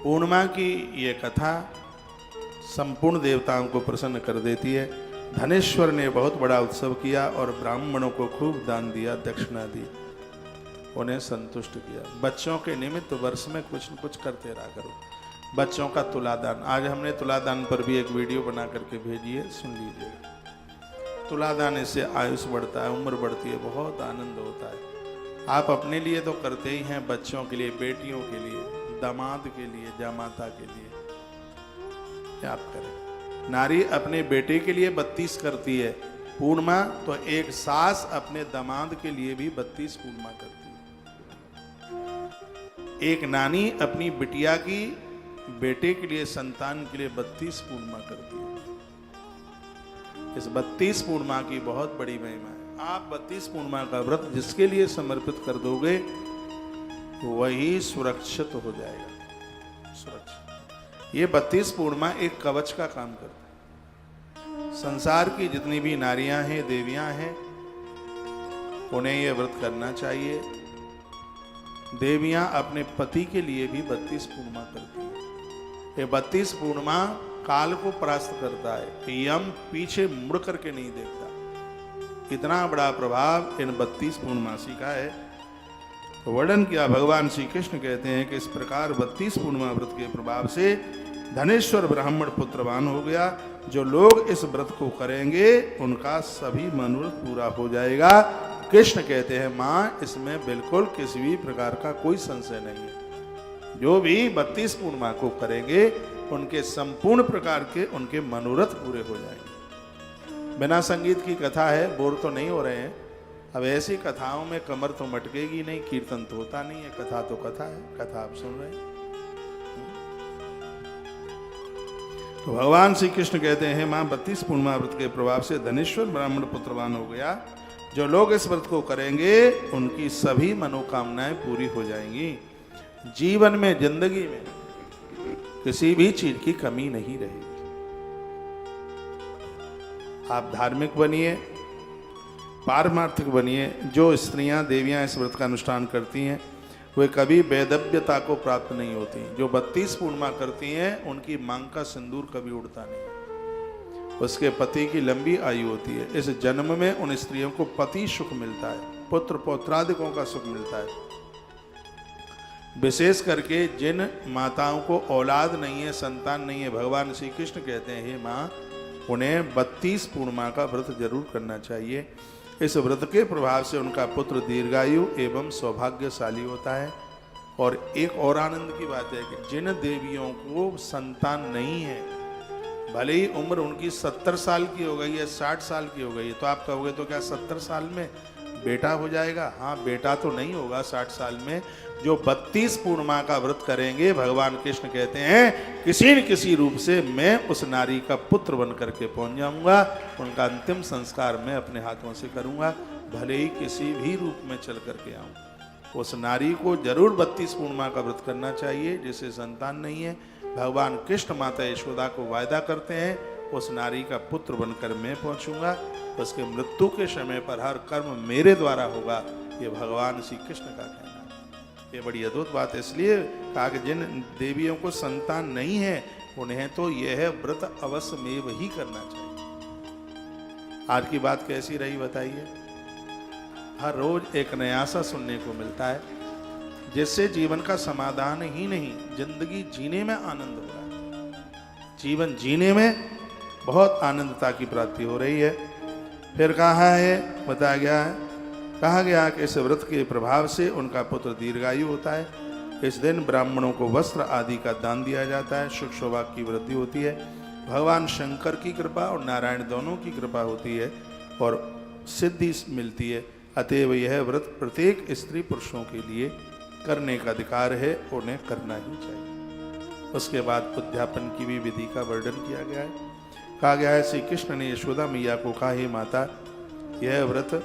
पूर्णिमा की यह कथा संपूर्ण देवताओं को प्रसन्न कर देती है। धनेश्वर ने बहुत बड़ा उत्सव किया और ब्राह्मणों को खूब दान दिया, दक्षिणा दी, उन्हें संतुष्ट किया। बच्चों के निमित्त वर्ष में कुछ न कुछ करते रहा करो। बच्चों का तुलादान, आज हमने तुलादान पर भी एक वीडियो बना करके भेजी है, सुन लीजिएगा। तुलादान से आयुष बढ़ता है, उम्र बढ़ती है, बहुत आनंद होता है। आप अपने लिए तो करते ही हैं, बच्चों के लिए, बेटियों के लिए, दामाद के लिए, जामाता के लिए क्या आप करें। नारी अपने बेटे के लिए 32 करती है पूर्णिमा, तो एक सास अपने दामाद के लिए भी 32 पूर्णिमा करती है। एक नानी अपनी बिटिया की, बेटे के लिए, संतान के लिए 32 पूर्णिमा करती है। इस 32 पूर्णिमा की बहुत बड़ी महिमा है। आप 32 पूर्णिमा का व्रत जिसके लिए समर्पित कर दोगे वही सुरक्षित हो जाएगा। सुरक्षित। ये 32 पूर्णिमा एक कवच का काम करता है। संसार की जितनी भी नारियां हैं, देवियां हैं, उन्हें यह व्रत करना चाहिए। देवियां अपने पति के लिए भी 32 पूर्णिमा करती हैं। ये 32 पूर्णिमा काल को परास्त करता है। यम पीछे मुड़ करके नहीं देखता। इतना बड़ा प्रभाव इन 32 पूर्णमासी का है। वर्णन किया भगवान श्री कृष्ण कहते हैं कि इस प्रकार 32 पूर्णिमा व्रत के प्रभाव से धनेश्वर ब्राह्मण पुत्रवान हो गया। जो लोग इस व्रत को करेंगे उनका सभी मनोरथ पूरा हो जाएगा। कृष्ण कहते हैं मां, इसमें बिल्कुल किसी भी प्रकार का कोई संशय नहीं है। जो भी 32 पूर्णिमा को करेंगे उनके संपूर्ण प्रकार के उनके मनोरथ पूरे हो जाएंगे। बिना संगीत की कथा है, बोर तो नहीं हो रहे हैं। अब ऐसी कथाओं में कमर तो मटकेगी नहीं, कीर्तन तो होता नहीं है, कथा तो कथा है, कथा आप सुन रहे हैं। तो भगवान श्री कृष्ण कहते हैं मां 32 पूर्णिमा व्रत के प्रभाव से धनेश्वर ब्राह्मण पुत्रवान हो गया। जो लोग इस व्रत को करेंगे उनकी सभी मनोकामनाएं पूरी हो जाएंगी। जीवन में, जिंदगी में किसी भी चीज की कमी नहीं रहेगी। आप धार्मिक बनिए, पारमार्थिक बनिए। जो स्त्रियां, देवियां इस व्रत का अनुष्ठान करती हैं वे कभी वैधव्यता को प्राप्त नहीं होती। जो 32 पूर्णिमा करती हैं उनकी मांग का सिंदूर कभी उड़ता नहीं। उसके पति की लंबी आयु होती है। इस जन्म में उन स्त्रियों को पति सुख मिलता है, पुत्र पौत्रादिकों का सुख मिलता है। विशेष करके जिन माताओं को औलाद नहीं है, संतान नहीं है, भगवान श्री कृष्ण कहते हैं हे माँ, उन्हें 32 पूर्णिमा का व्रत जरूर करना चाहिए। इस व्रत के प्रभाव से उनका पुत्र दीर्घायु एवं सौभाग्यशाली होता है। और एक और आनंद की बात है कि जिन देवियों को संतान नहीं है, भले ही उम्र उनकी 70 साल की हो गई है, 60 साल की हो गई है, तो आप कहोगे तो क्या 70 साल में बेटा हो जाएगा? हाँ, बेटा तो नहीं होगा 60 साल में। जो 32 पूर्णिमा का व्रत करेंगे, भगवान कृष्ण कहते हैं किसी न किसी रूप से मैं उस नारी का पुत्र बन करके पहुंच जाऊंगा। उनका अंतिम संस्कार मैं अपने हाथों से करूंगा, भले ही किसी भी रूप में चल करके आऊं। उस नारी को जरूर 32 पूर्णिमा का व्रत करना चाहिए जिसे संतान नहीं है। भगवान कृष्ण माता यशोदा को वायदा करते हैं उस नारी का पुत्र बनकर मैं पहुंचूंगा। उसके मृत्यु के समय पर हर कर्म मेरे द्वारा होगा। ये भगवान श्री कृष्ण का कहना है। ये बड़ी अद्भुत बात है। इसलिए कहा कि जिन देवियों को संतान नहीं है उन्हें तो यह व्रत अवश्य में ही करना चाहिए। आज की बात कैसी रही बताइए? हर रोज एक नया सा सुनने को मिलता है जिससे जीवन का समाधान ही नहीं, जिंदगी जीने में आनंद हो रहा है। जीवन जीने में बहुत आनंदता की प्राप्ति हो रही है। फिर कहा है, बताया गया है, कहा गया कि इस व्रत के प्रभाव से उनका पुत्र दीर्घायु होता है। इस दिन ब्राह्मणों को वस्त्र आदि का दान दिया जाता है। सुख सौभाग्य की वृद्धि होती है। भगवान शंकर की कृपा और नारायण दोनों की कृपा होती है और सिद्धि मिलती है। अतएव यह व्रत प्रत्येक स्त्री पुरुषों के लिए करने का अधिकार है, उन्हें करना ही चाहिए। उसके बाद उद्यापन की भी विधि का वर्णन किया गया है। कहा गया है श्री कृष्ण ने यशोदा मैया को कहा, हे माता, यह व्रत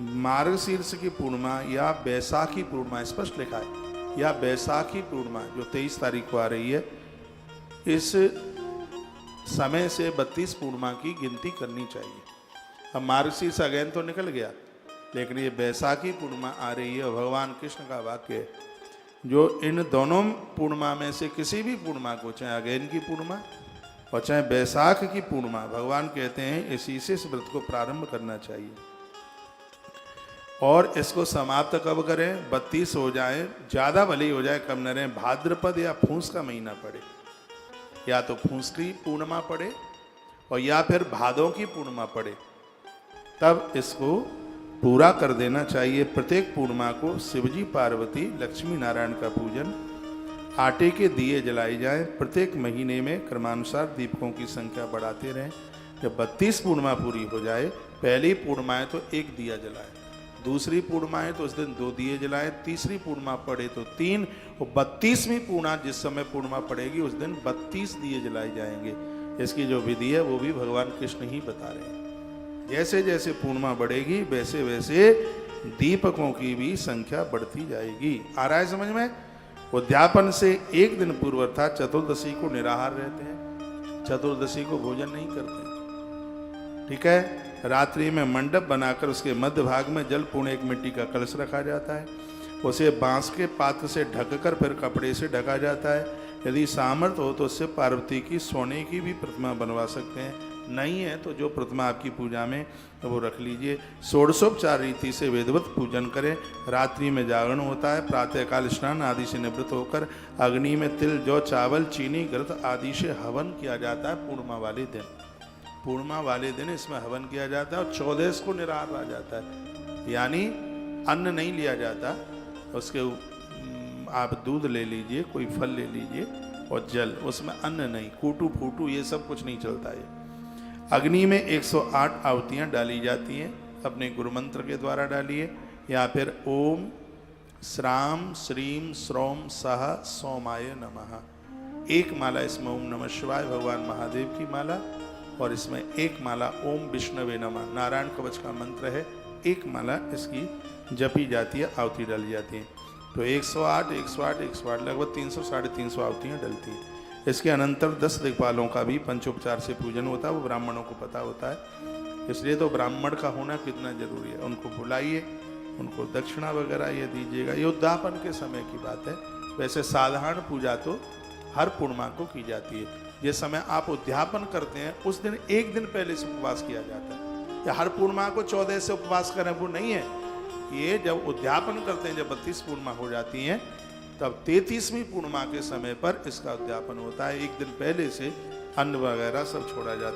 मार्गशीर्ष की पूर्णिमा या बैसाखी पूर्णिमा, स्पष्ट लिखा है, या बैसाखी पूर्णिमा जो 23 तारीख को आ रही है, इस समय से 32 पूर्णिमा की गिनती करनी चाहिए। अब मार्गशीर्ष अगेन तो निकल गया, लेकिन ये बैसाखी पूर्णिमा आ रही है। भगवान कृष्ण का वाक्य है, जो इन दोनों पूर्णिमा में से किसी भी पूर्णिमा को, चाहे अगेन की पूर्णिमा और चाहे बैसाख की पूर्णिमा, भगवान कहते हैं इसी से इस व्रत को प्रारंभ करना चाहिए। और इसको समाप्त कब करें? 32 हो जाए, ज़्यादा भले ही हो जाए, कम न रहे। भाद्रपद या फूंस का महीना पड़े, या तो फूंस की पूर्णिमा पड़े और या फिर भादों की पूर्णिमा पड़े, तब इसको पूरा कर देना चाहिए। प्रत्येक पूर्णिमा को शिवजी, पार्वती, लक्ष्मी नारायण का पूजन, आटे के दिए जलाए जाएं। प्रत्येक महीने में क्रमानुसार दीपकों की संख्या बढ़ाते रहें। जब 32 पूर्णिमा पूरी हो जाए, पहली पूर्णिमा है तो 1 दिया जलाएं, दूसरी पूर्णिमा है तो उस दिन 2 दिए जलाएं, तीसरी पूर्णिमा पड़े तो 3, और 32वीं पूर्णिमा जिस समय पूर्णिमा पड़ेगी उस दिन 32 दिए जलाए जाएंगे। इसकी जो विधि है वो भी भगवान कृष्ण ही बता रहे हैं। जैसे जैसे पूर्णिमा बढ़ेगी वैसे वैसे दीपकों की भी संख्या बढ़ती जाएगी। आ रहा है समझ में? उद्यापन से एक दिन पूर्व था चतुर्दशी को निराहार रहते हैं, चतुर्दशी को भोजन नहीं करते। ठीक है। रात्रि में मंडप बनाकर उसके मध्य भाग में जल पूर्ण एक मिट्टी का कलश रखा जाता है, उसे बांस के पात्र से ढककर फिर कपड़े से ढका जाता है। यदि सामर्थ्य हो तो उससे पार्वती की सोने की भी प्रतिमा बनवा सकते हैं, नहीं है तो जो प्रतिमा आपकी पूजा में वो रख लीजिए। षोडशोपचार रीति से वेदवत पूजन करें। रात्रि में जागरण होता है, प्रातःकाल स्नान आदि से निवृत्त होकर अग्नि में तिल जौ चावल चीनी घृत आदि से हवन किया जाता है। पूर्णिमा वाले दिन, पूर्णिमा वाले दिन इसमें हवन किया जाता है और 14 को निराहार रहा जाता है, यानी अन्न नहीं लिया जाता। उसके आप दूध ले लीजिए, कोई फल ले लीजिए और जल, उसमें अन्न नहीं, कूटू फूटू ये सब कुछ नहीं चलता है। अग्नि में 108 आहुतियाँ डाली जाती हैं, अपने गुरु मंत्र के द्वारा डालिए, या फिर ओम श्राम श्रीम श्रोम सह सोमाय नमः। एक माला इसमें ओम नमः शिवाय भगवान महादेव की माला, और इसमें एक माला ओम विष्णवे नमः नारायण कवच का मंत्र है, एक माला इसकी जपी जाती है, आहुति डाली जाती है। तो 108 108 108 लगभग 300 साढ़े 300 आहुतियाँ डलती हैं। इसके अनंतर 10 दिक्पालों का भी पंचोपचार से पूजन होता है, वो ब्राह्मणों को पता होता है। इसलिए तो ब्राह्मण का होना कितना जरूरी है। उनको बुलाइए, उनको दक्षिणा वगैरह ये दीजिएगा। ये उद्यापन के समय की बात है। वैसे साधारण पूजा तो हर पूर्णिमा को की जाती है। जिस समय आप उद्यापन करते हैं उस दिन एक दिन पहले से उपवास किया जाता है, या हर पूर्णिमा को 14 से उपवास करें, वो नहीं है। ये जब उद्यापन करते हैं, जब 32 पूर्णिमा हो जाती हैं, तब 33वीं पूर्णिमा के समय पर इसका उद्यापन होता है। एक दिन पहले से अन्न वगैरह सब छोड़ा जाता है।